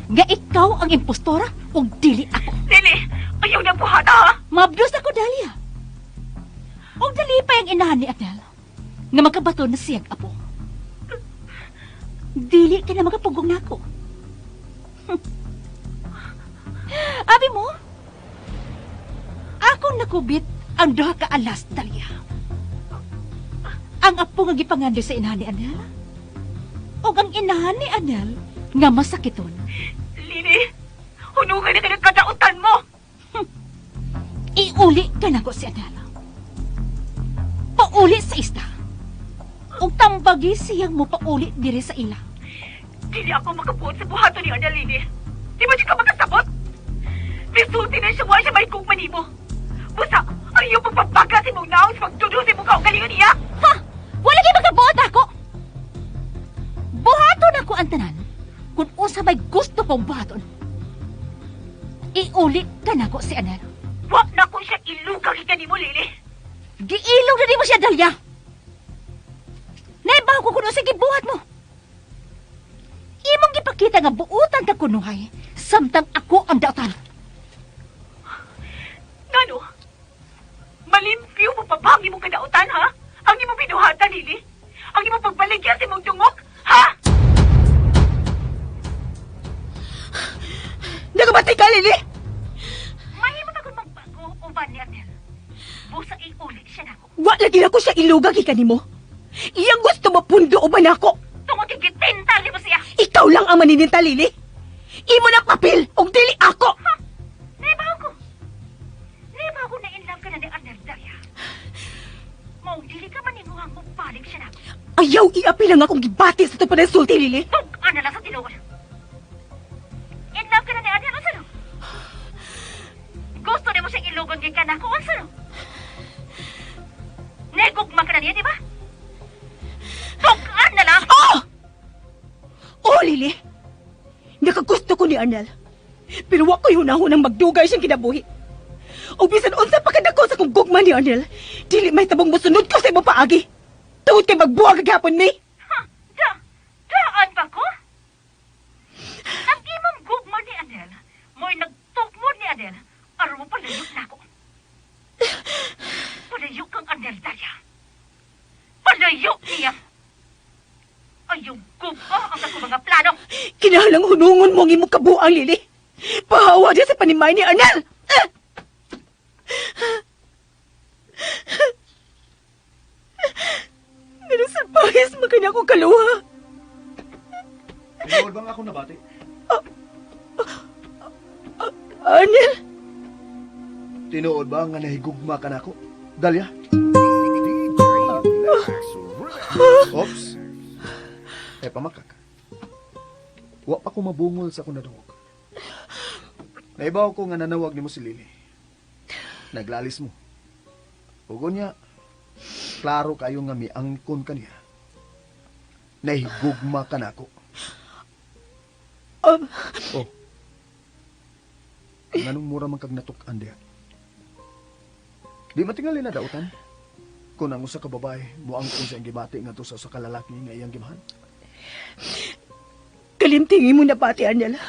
Speaker 3: Nga ikaw ang impostora ug dili ako. Dili! Ayaw na buhata ha? Mabdos ako, Dalia. Ug dali pa yung inahan ni Adel. Nga magkabato na siyang apo. Dili ka na magapugong na ako. Abi mo, akong nakubit ang duha ka alas, Dalia. Ang apo nga gipangando sa inahan ni Anel. O ang inahan ni Anel nga masakiton. Lini, hunugan na ka ng kadautan mo! Iuli ka na ko si Anel. Pauli sa isda. O tambagi siyang mo pauli diri sa ila. Dili ako makabuot sa buhato ni Anel, Lini. Di ba di ka makasabot? Misulti na siya, wala siya may kung manimo. Busa, ang iyong pagpapagat mong naong sa pagdudusin mo ka o galingan niya? Ha? Wala kayo magkabuot ako! Buhaton ako ang tanan kung usa may gusto kong buhaton. Iuli ka na ko si Anel. Wag na ko siya ilugang ka ni mo, Lili. Giilog na di mo siya, Dalia. Naibaw ko kuno sa gibuhat mo. Imong gipakita nga buutan ka kunuhay, samtang ako ang dautan. Ngano? Malimpyo mo pa ba ang imong kadautan, ha? Ang imong binuhatan, Lili? Ang imong pagbaligyan sa imong dungog, ha?
Speaker 7: Nagabatay ka, Lili!
Speaker 3: Mahimo na kung magbago uban ni Arnel. Busa iuli siya na ako.
Speaker 7: Wa lagi na ko siya ilugang ikan mo. Iyang gusto mo pundo uban ako.
Speaker 3: Tungod kikitintal ni mo siya.
Speaker 7: Ikaw lang ang manininta, Lili. Imo na papel, og dili ako.
Speaker 3: Ha? Naibaw ko. Naibaw ko na in love ka na ni Arnel, Dalia. Mau dili ka maninguhang kung balik siya na ako.
Speaker 7: Ayaw iapi lang akong gibati sa tupan ng sulti, Lili.
Speaker 3: Tug-an na lang sa tinuod. In love ka na ni Arnel, o sano? Gusto ni mo siyang ilugon kay ka na ako, o sano? Negugma ka na niya, di ba? Tug-an na lang!
Speaker 7: Oh! Oh, Lili. Nakagusto ko ni Arnel. Pero wa ko'y hunahunang magdugay siyang kinabuhi. O bisan unsa pa kadako sa kong gugma ni Arnel, dili may tabong musunod ko sa imong paagi. Tuod kay magbuwag kagapon ni.
Speaker 3: Ha? Daan ba ko? Ang imong gugma ni Adel, mo'y nagtukmod ni Adel, aron mo palayok na ako. Palayok kang Adel, Dalia. Palayok niya. Ayong gugma ang ako mga plano.
Speaker 7: Kinahanglang hunungon mo ang imong kabuang, Lili. Pahawa dia sa panimay ni Arnel. Pero sa pahis magkanya akong kaluha.
Speaker 5: Tinuod bang ako nabati?
Speaker 7: Arnel,
Speaker 5: Tinuod ba nga nahigugma ka na ako? Dalia? Oops. Pamakak. Wa pa ko mabungol sa akong nadungog. Naibaw ko nga nanawag ni mo si Lili. Naglalis mo. Ugo niya, klaro kayo nga miangkon ka niya. Nahigugma ka na ako. Oh. Nganong mura man kag natukan diha? Di matingali na dautan. Kung ang usa ka babae, muangkon sa gibati nga to sa usa ka lalaki nga iyang gimahan.
Speaker 7: kalimtingi mo na pati, Arnel.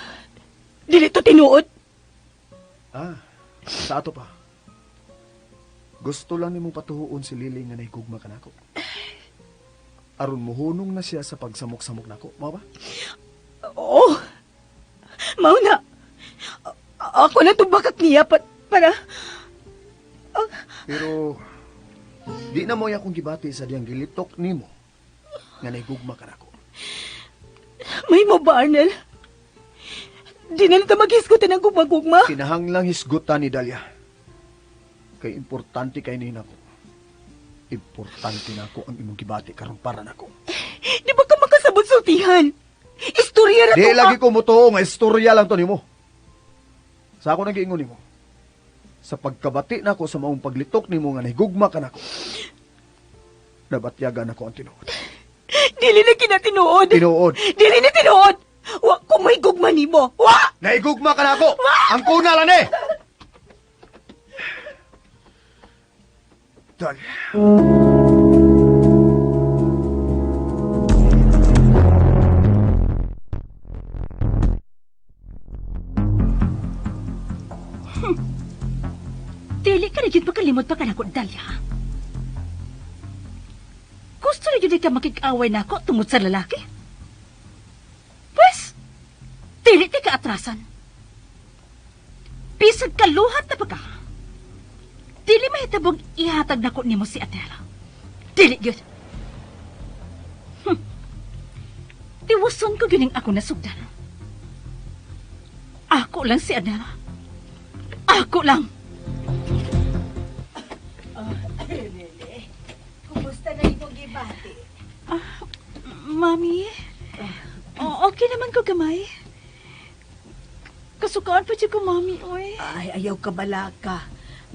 Speaker 7: Dili to tinuod.
Speaker 5: Sa ato pa. Gusto lang nimong patuhuon si Lily nga nahigugma ka nako. Aron muhunong na siya sa pagsamok-samok nako, mao ba?
Speaker 7: Oo. Mao na. Ako na tubakak niya para...
Speaker 5: Pero di na mo akong gibati sa diyang gilitok nimo nga nahigugma ka nako.
Speaker 7: May mo ba, Arnel? Di na nito maghisgutan ang gumagugma.
Speaker 5: Kinahanglang hisgutan ni Dalia. Kay importante kay ni nako. Importante nako ang imong gibati karon para nako.
Speaker 7: Di ba ka makasabot sultihan? Istorya na
Speaker 5: Di
Speaker 7: to.
Speaker 5: lagi ko mutuo nga istorya lang to nimo. Sa ako nag-iingon nimo. Sa pagkabati nako sa maong paglitok nimo nga nahigugma ka nako. Nabatyagan ako ang tinuod.
Speaker 7: Dili na kinatinuod.
Speaker 5: Tinuod.
Speaker 7: Dili na tinuod. Wa ko may gugma nimo. Wa!
Speaker 5: Nahigugma ka nako. Ang kuna lang eh. Dalia.
Speaker 3: Dili ka na yun makalimot pa ka na ko, Dalia. Gusto na yun ka makik-away na ako tungod sa lalaki? Pues, dili ti ka atrasan. Bisag kaluhat na pa ka. Dili mahitabog ihatag na ko ni mo si Adela. Dili yun. Tiwason ko gining ako nasugdan. Ako lang si Adela. Ako lang.
Speaker 7: Kumusta na itong gibati?
Speaker 3: Mami, okay naman ko gamay. Kasukaan pa siya ko, Mami, oy.
Speaker 7: Ay, ayaw ka balaka.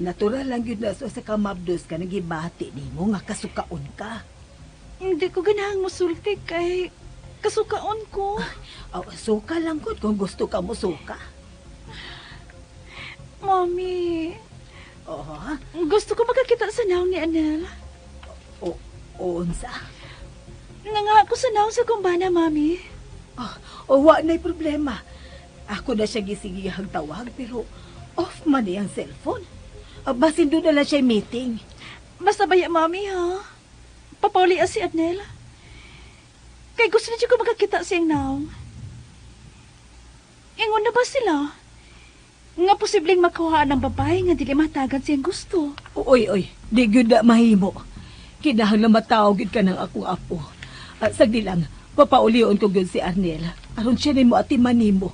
Speaker 7: Natural lang yun na sa kamabdos ka nagibati ni mo nga kasukaon ka.
Speaker 3: Hindi ko ganahang musulti kay kasukaon ko.
Speaker 7: Suka lang ko kung gusto ka mo suka.
Speaker 3: Mami,
Speaker 7: Oo,
Speaker 3: gusto ko makakita sa naong ni Anel.
Speaker 7: unsa?
Speaker 3: Nangako sa naong sa kumbana, Mami.
Speaker 7: Wa na'y problema. Ako na siya gisigihang tawag pero off man ang cellphone. Basin doon na lang siya meeting.
Speaker 3: Basta baya, Mami, ha? Papauli si Adnel. Kay gusto na siya ko makakita siyang naong. Ingon na ba sila? Nga posibleng makuha ng babae nga dili matagan siyang gusto.
Speaker 7: Oy, di gyud na mahimo. Kinahanglan matawagid ka ng akong apo. At sagdi lang, papaulion ko gyud si Arnel. Aron siya nimo atiman nimo.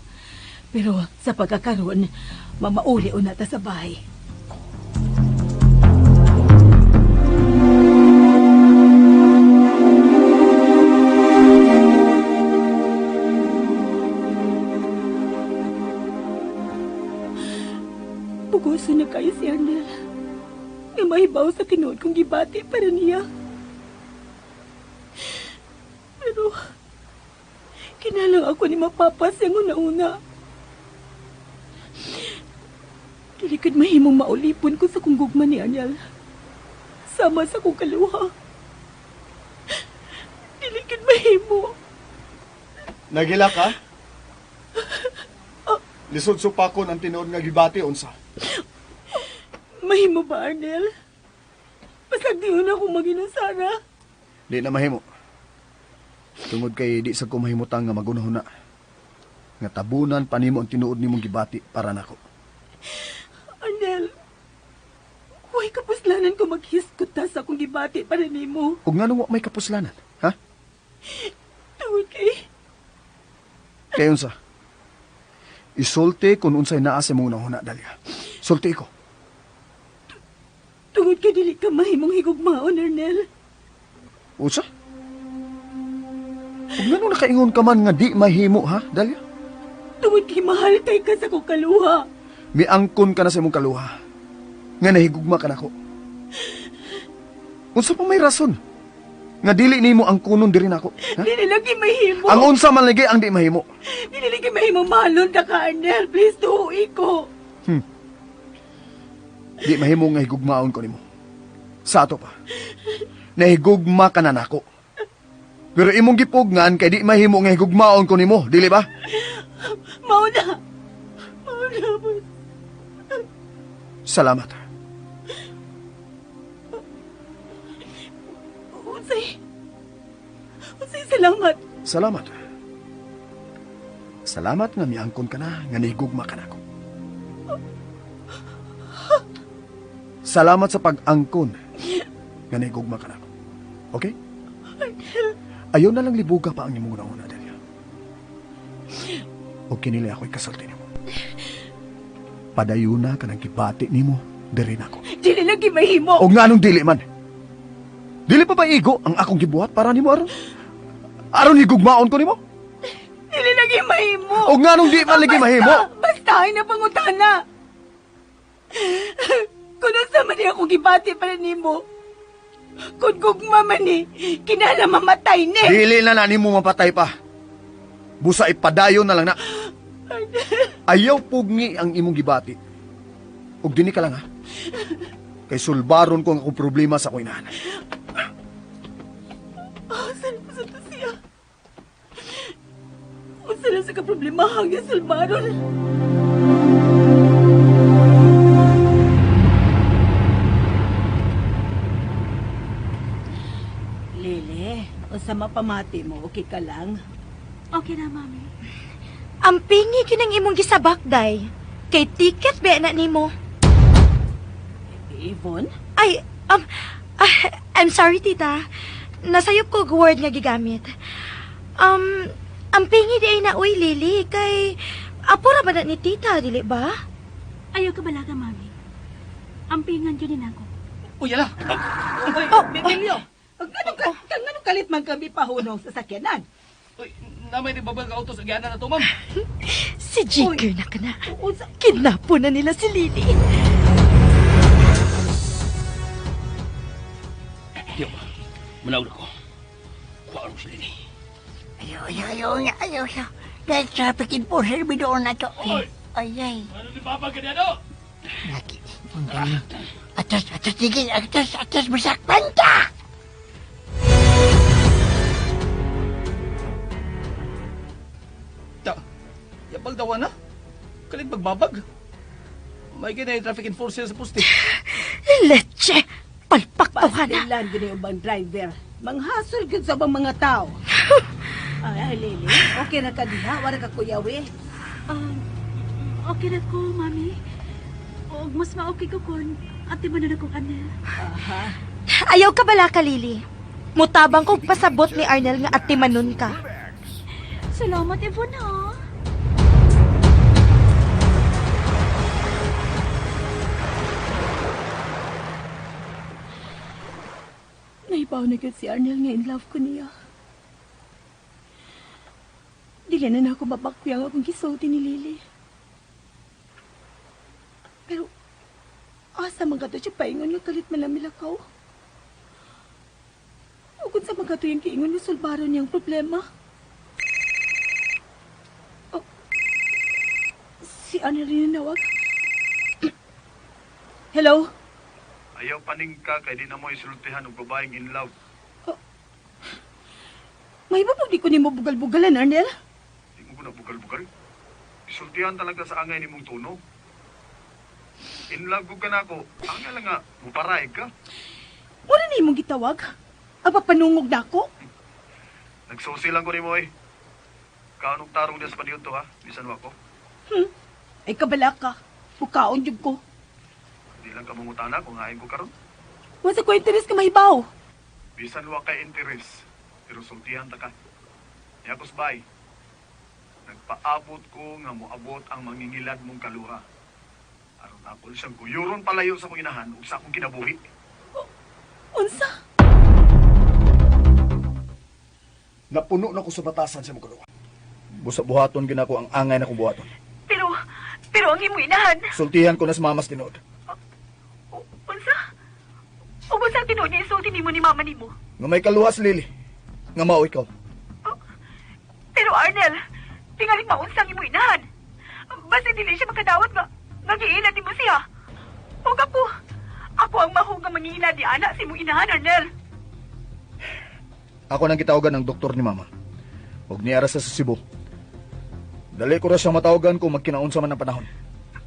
Speaker 7: Pero sa pagkakaroon, mamauli na ta sa bahay. Puguso na kayo si Arnel. Nga mahibaw sa tinuod kong gibati para niya. Pero, kinalang ako ni mapapas yung una-una. Dilikod mahimong maulipon ko sa kong gugma ni Arnel. Sama sa kong kaluha. Dilikod mahimo.
Speaker 5: Nagila ka? Lisod supakon ang tinuod nga gibati unsa.
Speaker 7: Mahimo ba, Arnel? Pasag di una akong maginusara.
Speaker 5: Di na mahimo. Tungod kay di sa ko mahimutang nga magunahon na. Nga tabunan pa nimo ang tinuod nimong gibati para nako.
Speaker 7: Arnel, huwag kapuslanan ko maghiskot ta sa akong gibati para nimo.
Speaker 5: Ug nganong wa may kapuslanan, ha?
Speaker 7: Tungod kay...
Speaker 5: Kay unsa? Isulti kung unsay naa sa mong nahuna, Dalia. Sulti ko.
Speaker 7: Tungod kay dili ka mahimong higugmaon, Arnel.
Speaker 5: Unsa? Ug nganong nakaingon ka man nga di mahimo, ha, Dalia?
Speaker 7: Tungod kay mahal kay ka sa kong kaluha.
Speaker 5: Miangkon ka na sa imong kaluha. Nga nahigugma ka nako. Unsa pa may rason? Nga dili nimo ang kunon diri nako. Ha?
Speaker 7: Dili lagi mahimo.
Speaker 5: Ang unsa man lagi ang di mahimo.
Speaker 7: Dili lagi mahimo mahalon ka ka, Arnel. Please, tuhui ko.
Speaker 5: Di mahimo nga higugmaon ko nimo. Sa ato pa. Nahigugma ka na nako. Pero imong gipugnan kay di mahimo nga higugmaon ko nimo, dili ba?
Speaker 7: Mauna. Mauna.
Speaker 5: Salamat.
Speaker 7: Unsay salamat.
Speaker 5: Salamat. Salamat nga miangkon ka na, nga nihigugma ka na ako. Salamat sa pag-angkon, nga nihigugma ka na ako. Okay? Ayaw na lang libuga pa ang imong una-una, Delia. O kinili ako'y kasulti nimo. Padayuna ka ng kibati nimo, diri na ako.
Speaker 7: Dili lagi mahimo.
Speaker 5: O nga nung dili man. Dili pa ba igo ang akong gibuhat para nimo aron? Aron higugmaon ko nimo?
Speaker 7: Dili lagi mahimo.
Speaker 5: O nga nung di man lagi mahimo?
Speaker 7: Basta na pangutana. Kung sa man ako gibati para nimo. Kung gugma man ni, kinala mamatay ni.
Speaker 5: Dili na nimo mapatay pa. Busa ipadayon na lang na. Ayaw pugni ang imong gibati. Ug dini ka lang ha. Kay sulbaron ko ang akong problema sa akong inahan.
Speaker 7: Saan po sa to siya? Unsa na sa kaproblemahan nga salbaron? Lili, unsa mapamati mo, okay ka lang?
Speaker 3: Okay na, Mami.
Speaker 4: Ang pingi kinang imong gisabakday. Kay ticket ba na nimo?
Speaker 7: Yvonne?
Speaker 4: Ay, I'm sorry, tita. Nasayop ko word nga gigamit. Ang pingi di ay na uy, Lily, kay apura ba na ni tita, dili ba?
Speaker 3: Ayaw ka balaga, Mami. Ampingan yun din ako.
Speaker 8: Uyala!
Speaker 7: Bibelio, ganun kalit man kami pahunong sa sakyanan.
Speaker 8: Uy, namay ni babag auto sa gana na to, ma'am.
Speaker 4: Si Jigger na ka na. Kinapo na nila si Lily.
Speaker 8: Tiyo, manawag ako. Kuhaan mo si Lini.
Speaker 9: Ayaw. Dahil traffic enforcer mi doon na to. Ay.
Speaker 8: Ano ni Papa ganyan,
Speaker 9: Laki. Atas, sige. Atas, masakpan ka!
Speaker 8: Yapal daw na. Kalit magbabag. May ganyan yung traffic enforcer sa poste.
Speaker 4: Leche! Palpak to ka na.
Speaker 7: Pastilan gini ubang driver. Manghasol gyud sa ubang mga tao. Ay, Lili, okay na ka diha, wala ka kuyawi.
Speaker 3: Okay na ko, Mami. O, mas ma-okay ko kung ati mo na akong Arnel.
Speaker 7: Aha.
Speaker 4: Ayaw ka bala ka, Lily. Mutabang kong pasabot ni Arnel nga at timanon ka.
Speaker 3: Salamat, Yvonne, ha?
Speaker 7: Naibaw na gyud si Arnel nga in love ko niya. Dili na ako mabakyang akong gisulti ni Lily. Pero, asa man gato siya paingon nga kalit malamilakaw? O kung sa mga gato yung kiingon nga sulbaron niyang problema? Oh, si Arnel rin nawag. Hello?
Speaker 5: Ayaw paning ka kay di na mo isultihan og babaeng in love.
Speaker 7: May babag di ko ni mo bugal-bugalan, Arnel?
Speaker 5: Di mo ko na bugal-bugal. Isultihan talaga sa angay ni mong tunog. In love ko ka na ako. Angay lang nga, muparayag ka.
Speaker 7: Wala na imong gitawag? Aba panungog na ako?
Speaker 5: Nagsusi lang ko ni mo eh. Kaanong tarong niya sa paniyod to ha? Bisan ako.
Speaker 7: Ay kabala ka. Bukaon jud ko.
Speaker 5: Di lang ka mangutana kung hain ko karon.
Speaker 7: Wasa ko interes ka mahibaw.
Speaker 5: Bisan wa kay interes. Pero sultihan ta ka. Yakos bay. Nagpaabot ko nga moabot ang mangingilad mong kaluha. Aron ako siyang guyuron palayo sa kong inahan ug sa akong kinabuhi.
Speaker 7: Unsa?
Speaker 5: Napuno na ko sa batasan sa mong kaluha. Busa buhaton ginako ang angay na kong buhaton.
Speaker 7: Pero ang imo inahan.
Speaker 5: Sultihan ko na sa mamas tinod.
Speaker 7: Unsa? O unsa tinuod niya isulti nimo ni mama nimo?
Speaker 5: Nga may kaluhas, Lily. Nga mao ikaw.
Speaker 7: Pero Arnel, tingali maunsang imo inahan. Basta dili siya makadawat nga nagiila mo siya. Huwag ako ang mahugang mangiila di anak si mo inahan, Arnel.
Speaker 5: Ako nang gitawagan ng doktor ni mama. Huwag niya sa Cebu. Dali ko ra siyang matawagan kung magkinaunsa man ang panahon.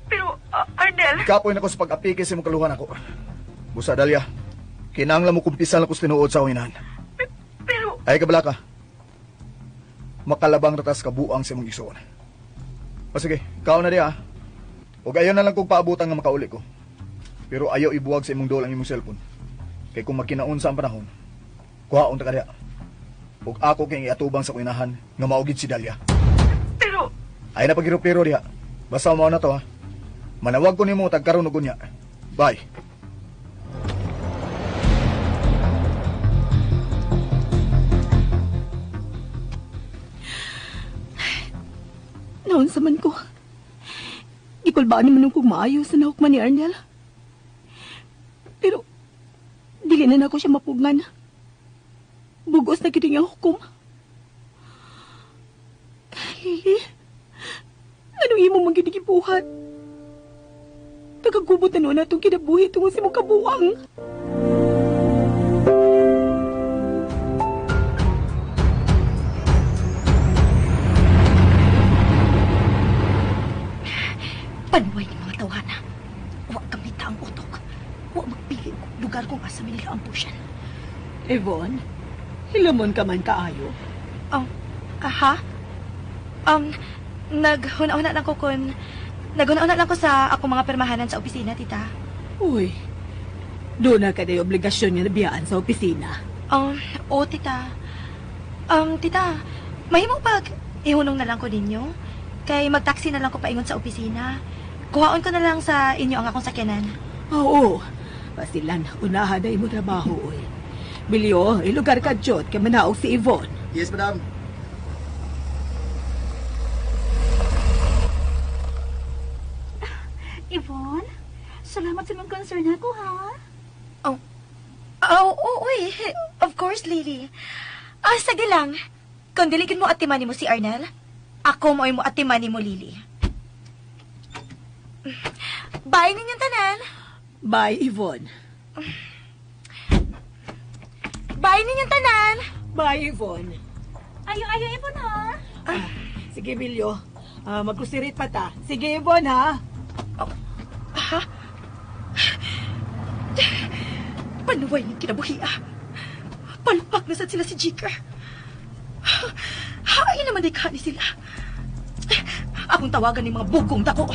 Speaker 4: Pero, Arnel...
Speaker 5: Ikapoy na ko sa pag-apike sa imong kaluhan ako. Busa, Dalia. Kinanglan mo kumpisan ako sa tinuod sa huinahan.
Speaker 4: Pero...
Speaker 5: Ay, kabala ka. Makalabang ratas kabuang sa imong igsoon. O sige, ikaw na diya. Huwag ayaw na lang kong paabutan nga makauli ko. Pero ayaw ibuwag sa imong dol ang imong cellphone. Kay kung magkinaon sa ang panahon, kuhaon ta ka diya. Huwag ako kayong iatubang sa kuinahan nga maugid si Dalia.
Speaker 4: Pero...
Speaker 5: Ay na pagirupiro diha. Basta mo na to ha. Manawag ko nimo tagkaroon og unya. Bye.
Speaker 7: Naon sa man ko. Ikulbaan naman kong maayo sa nahukman ni Arnel. Pero, dili na ako siya mapugnan. Bugos na kiting ang hukom. Lili, anong imo mong ginigibuhat? Tagagubot na noon itong kinabuhi tungkol sa mong kabuang.
Speaker 3: Panuway ni mga tawana. Huwag kamita ang utok. Huwag magpili og lugar kung asa nila ang pusyan.
Speaker 7: Yvonne, hilamon ka man kaayo.
Speaker 4: Ha? Naghuna-una lang ko kun... Naghuna-una lang ko sa ako mga permahanan sa opisina, tita.
Speaker 7: Uy, doon na ka na yung obligasyon nga nabiyaan sa opisina.
Speaker 4: Oo, tita. Tita, mahimo pag ihunong na lang ko ninyo. Kay magtaksi na lang ko paingon sa opisina. Kuhaon ko na lang sa inyo ang akong sakyanan.
Speaker 7: Oo, pasilan, unahan na imo trabaho, uy. Bilyo, ilugar ka, Jot, kay manaog si Yvonne.
Speaker 5: Yes, madam.
Speaker 3: Yvonne, salamat sa mga concern ako, ha?
Speaker 4: Uy. Of course, Lily. Sige lang. Kung diligin mo atiman mo si Arnel, ako mo atiman mo, Lily. Bye ninyong tanan.
Speaker 7: Bye, Yvonne.
Speaker 4: Bye ninyong tanan.
Speaker 7: Bye, Yvonne.
Speaker 3: Ayo, Yvonne, ha?
Speaker 7: Sige, Bilyo. Magkusirit pa ta. Sige, Yvonne, ha?
Speaker 4: Panuway ng kinabuhi, Palpak na sad sila si Jiker. Hain naman ay kani sila. Akong tawagan ng mga bugong dako.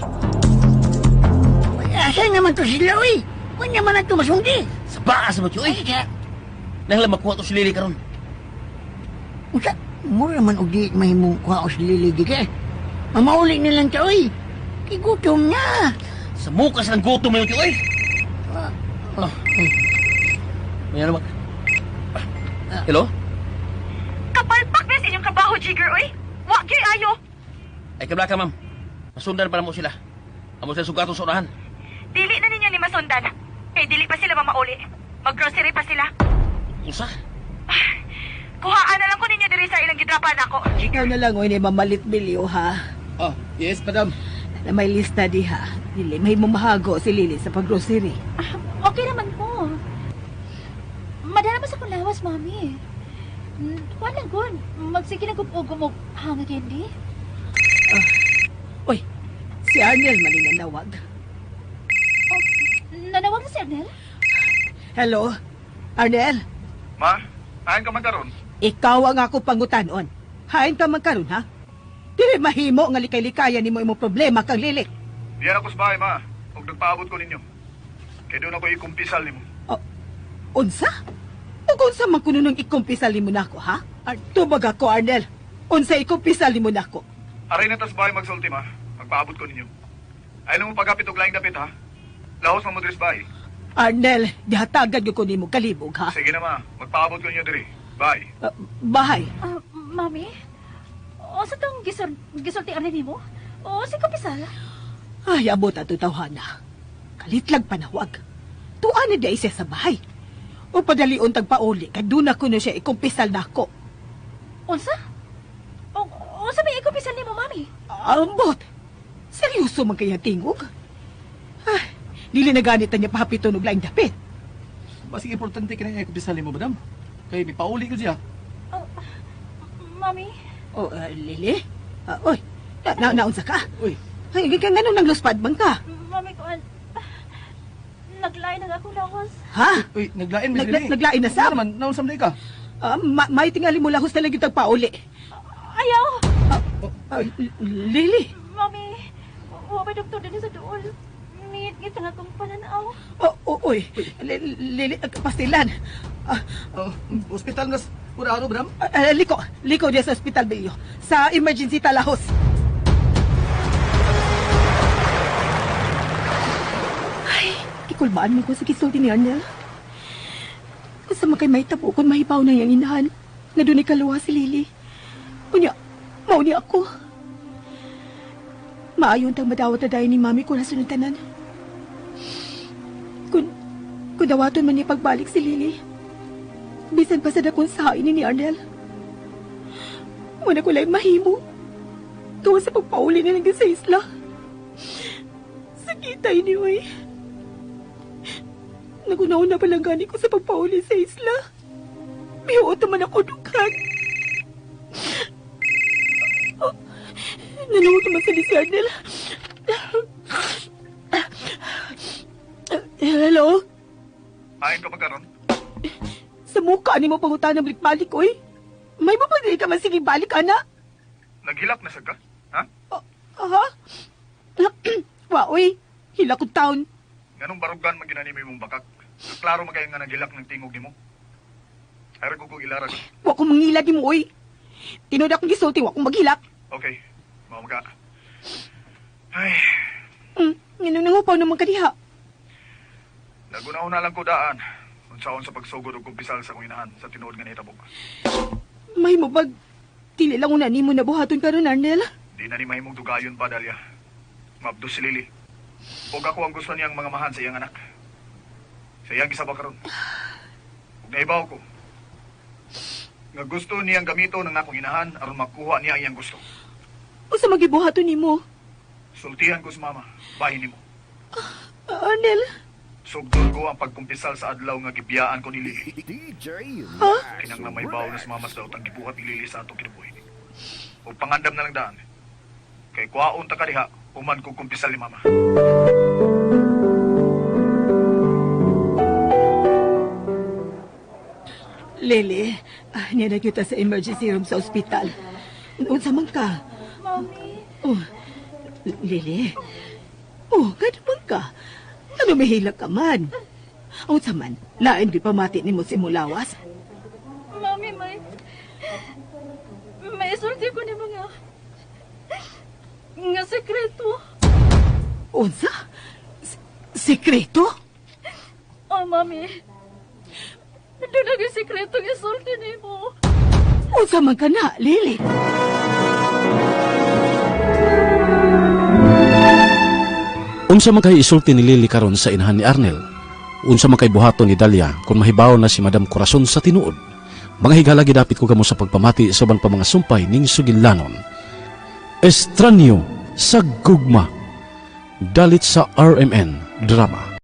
Speaker 9: Asan naman to sila, uy? Huwag naman na ito masundi.
Speaker 8: Sa bakas mo, Choy. Nahila makuha to si Lily karon.
Speaker 9: Usa, mura naman og di mahimong kuha o si Lily di ka. Mamauli nilang siya, uy. Kigutom na.
Speaker 8: Sa mukas ng gutom mo yun, Choy. May ano ba? Hello?
Speaker 4: Kapalpak na sa inyong kabaho, Jiger, oy. Wag yoy ayo.
Speaker 8: Ay, kabla ka, ma'am. Masundan para mo sila. Amo sila sugatong sa unahan.
Speaker 4: Dili na ninyo ni masundan. Kay dili pa sila mamauli. Mag-grocery pa sila.
Speaker 8: Usa?
Speaker 4: Kuhaan na lang ko ninyo diri sa ilang gidrapan ako.
Speaker 7: Ikaw na lang, uy, ni mamalit, Bilyo, ha?
Speaker 5: Oh, yes, madam.
Speaker 7: Na may lista di, ha? Dili, may mahago si Lily sa pag-grocery.
Speaker 3: Okay naman po. Madala pa sa kulawas, mami. Wala gun. Magsige na gumog hanga candy.
Speaker 7: Uy, si Arnel man yung nanawag.
Speaker 3: Nanawag na si Arnel?
Speaker 7: Hello? Arnel?
Speaker 5: Ma, ayan ka man karon.
Speaker 7: Ikaw ang ako pangutanon. Hain ka man karon, ha? Dili mahimo nga likay-likayan nimo imong problema kang Lily.
Speaker 5: Diyan ako sa bahay, ma. Huwag nagpaabot ko ninyo. Kaya doon ako ikumpisal nimo.
Speaker 7: Unsa? Ug unsa man kuno nang ikumpisal nimo nako, ha? Tubag ako, Arnel. Unsa ikumpisal nimo nako?
Speaker 5: Aray na tas bahay magsulti, ma. Magpaabot ko ninyo. Ay mo pagkapit og laing dapit, ha? Lahos na mo diri sa bahay.
Speaker 7: Arnel, dihatagad ko nimo kalibog, ha?
Speaker 5: Sige na, ma. Magpaabot ko ninyo diri. Bye.
Speaker 7: Bahay.
Speaker 3: Mami? O sa tong gisultian ni mo? O si Kapisal?
Speaker 7: Ay, abot ato tawhana. Kalitlag panawag. Tuan na siya sa bahay. O padalion tagpauli, kaduna ko na siya ikumpisal nako.
Speaker 3: Unsa? O sa may ikupisan ni mo, mami?
Speaker 7: Ambot! Seryoso man kaya tingog? Ay, dili na ganit na niya pahapito ng laing dapit.
Speaker 10: Basig importante ka na yung kumpisali mo, madam. Kaya may pauli ko siya.
Speaker 3: Mami?
Speaker 7: O, Lili? Oy, naunsa ka?
Speaker 10: Uy,
Speaker 7: Ay, ganun nang luspad bang ka?
Speaker 3: Mami ko, naglain na ako lawas.
Speaker 7: Ha?
Speaker 10: Uy, naglain mo dili.
Speaker 7: Naglain na sa?
Speaker 10: Naman, naon samday ka.
Speaker 7: May tingali mo lahos talaga yung tagpauli.
Speaker 3: Ayaw!
Speaker 7: Lily.
Speaker 3: Mami, wabay doktor din sa dool. Ngit-ngit ang akong pananaw.
Speaker 7: Uy, Lily, pastilan.
Speaker 10: Hospital nas pura ano, Badam?
Speaker 7: Liko diya sa ospital Bello. Sa emergency talahos. Ay, kikulmaan mo ko sa kisulti ni Arnel. Sa makay may tabo kung mahibaw na yung inahan na doon ikaluha si Lily. Kunya, mauni ako. Maayon tang madawat na dahil ni Mami ko na sununtanan. Kung dawaton man niya pagbalik si Lily, bisan pa sa dakong sahain ni Arnel. Wala ko lang mahimo. Gawa sa pagpauli na lang sa isla. Sakitay ni Uy. Nagunaw na palanggani ko sa pagpauli sa isla. Bihuot naman ako dukan. Nanawag naman sa si Arnel. Hello?
Speaker 5: Ayon ka magkaroon?
Speaker 7: Sa mukha ni mo pangutan ng balik-balik, oy. May mapagdali ka man sige balik, ana.
Speaker 5: Naghilak na ka? Ha?
Speaker 7: Aha? Wa, oy. Hila ko taon.
Speaker 5: Ganong barugan maginanimi mong bakak? Klaro magayang nga naghilak ng tingog ni mo. Hayra ko ilaran.
Speaker 7: Wa ko mangilad mo, oy. Tinood akong gisulti, wa kong maghilak.
Speaker 5: Okay, mau ka. Ay,
Speaker 7: Nangupaw naman ka diha.
Speaker 5: nagunaw na lang ko daan. Unsaon sa pagsugod o kumpisal sa kong inahan sa tinuod nga nahitabo.
Speaker 7: May mo bag, tili lang una ni mo nabuhaton ka ron, Arnel.
Speaker 5: Di na ni mahimong dugayon pa, Dalia. Mabdo si Lily. Huwag ako ang gusto niyang mga mahan sa iyang anak. Sa iyang gisaba karon. Huwag naibaw ko. Nga gusto niyang gamito ng akong inahan aron makuha niya iyang gusto.
Speaker 7: O sa magibuhaton ni mo?
Speaker 5: Sultihan ko sa mama, bahin ni mo.
Speaker 7: Arnel,
Speaker 5: Sugdol ko ang pagkumpisal sa adlaw nga gibiyaan ko ni Lily.
Speaker 7: ha?
Speaker 5: Kinang may baw na sa mamas daw tang gibuhat ni Lily sa atong kinabuhi. O pangandam na lang daan. Kay kuwaon ta kadiha, human ko kumpisal ni mama.
Speaker 7: Lily, niya kita sa emergency room sa ospital. Unsa man ka?
Speaker 3: Mami,
Speaker 7: Oh, Lily. Oh, ganun man ka. Ano mahila ka man? Unsa man, lain di pamati ni mo si Mulawas?
Speaker 3: Mami, may isulti ko ni mga nga sekreto.
Speaker 7: Unsa? Sekreto?
Speaker 3: Oh, Mami. Doon ang sekreto ng isulti ni mo.
Speaker 7: Unsa man ka na, Lily?
Speaker 2: Unsa man kay isulti ni Lily karon sa inahan ni Arnel? Unsa man kay buhaton ni Dalia kung mahibaw na si Madam Corazon sa tinuod? Mga higalagi dapit ko kamo sa pagpamati sa uban pa mga sumpay ning sugilanon. Estranyo sa gugma. Dalit sa RMN Drama.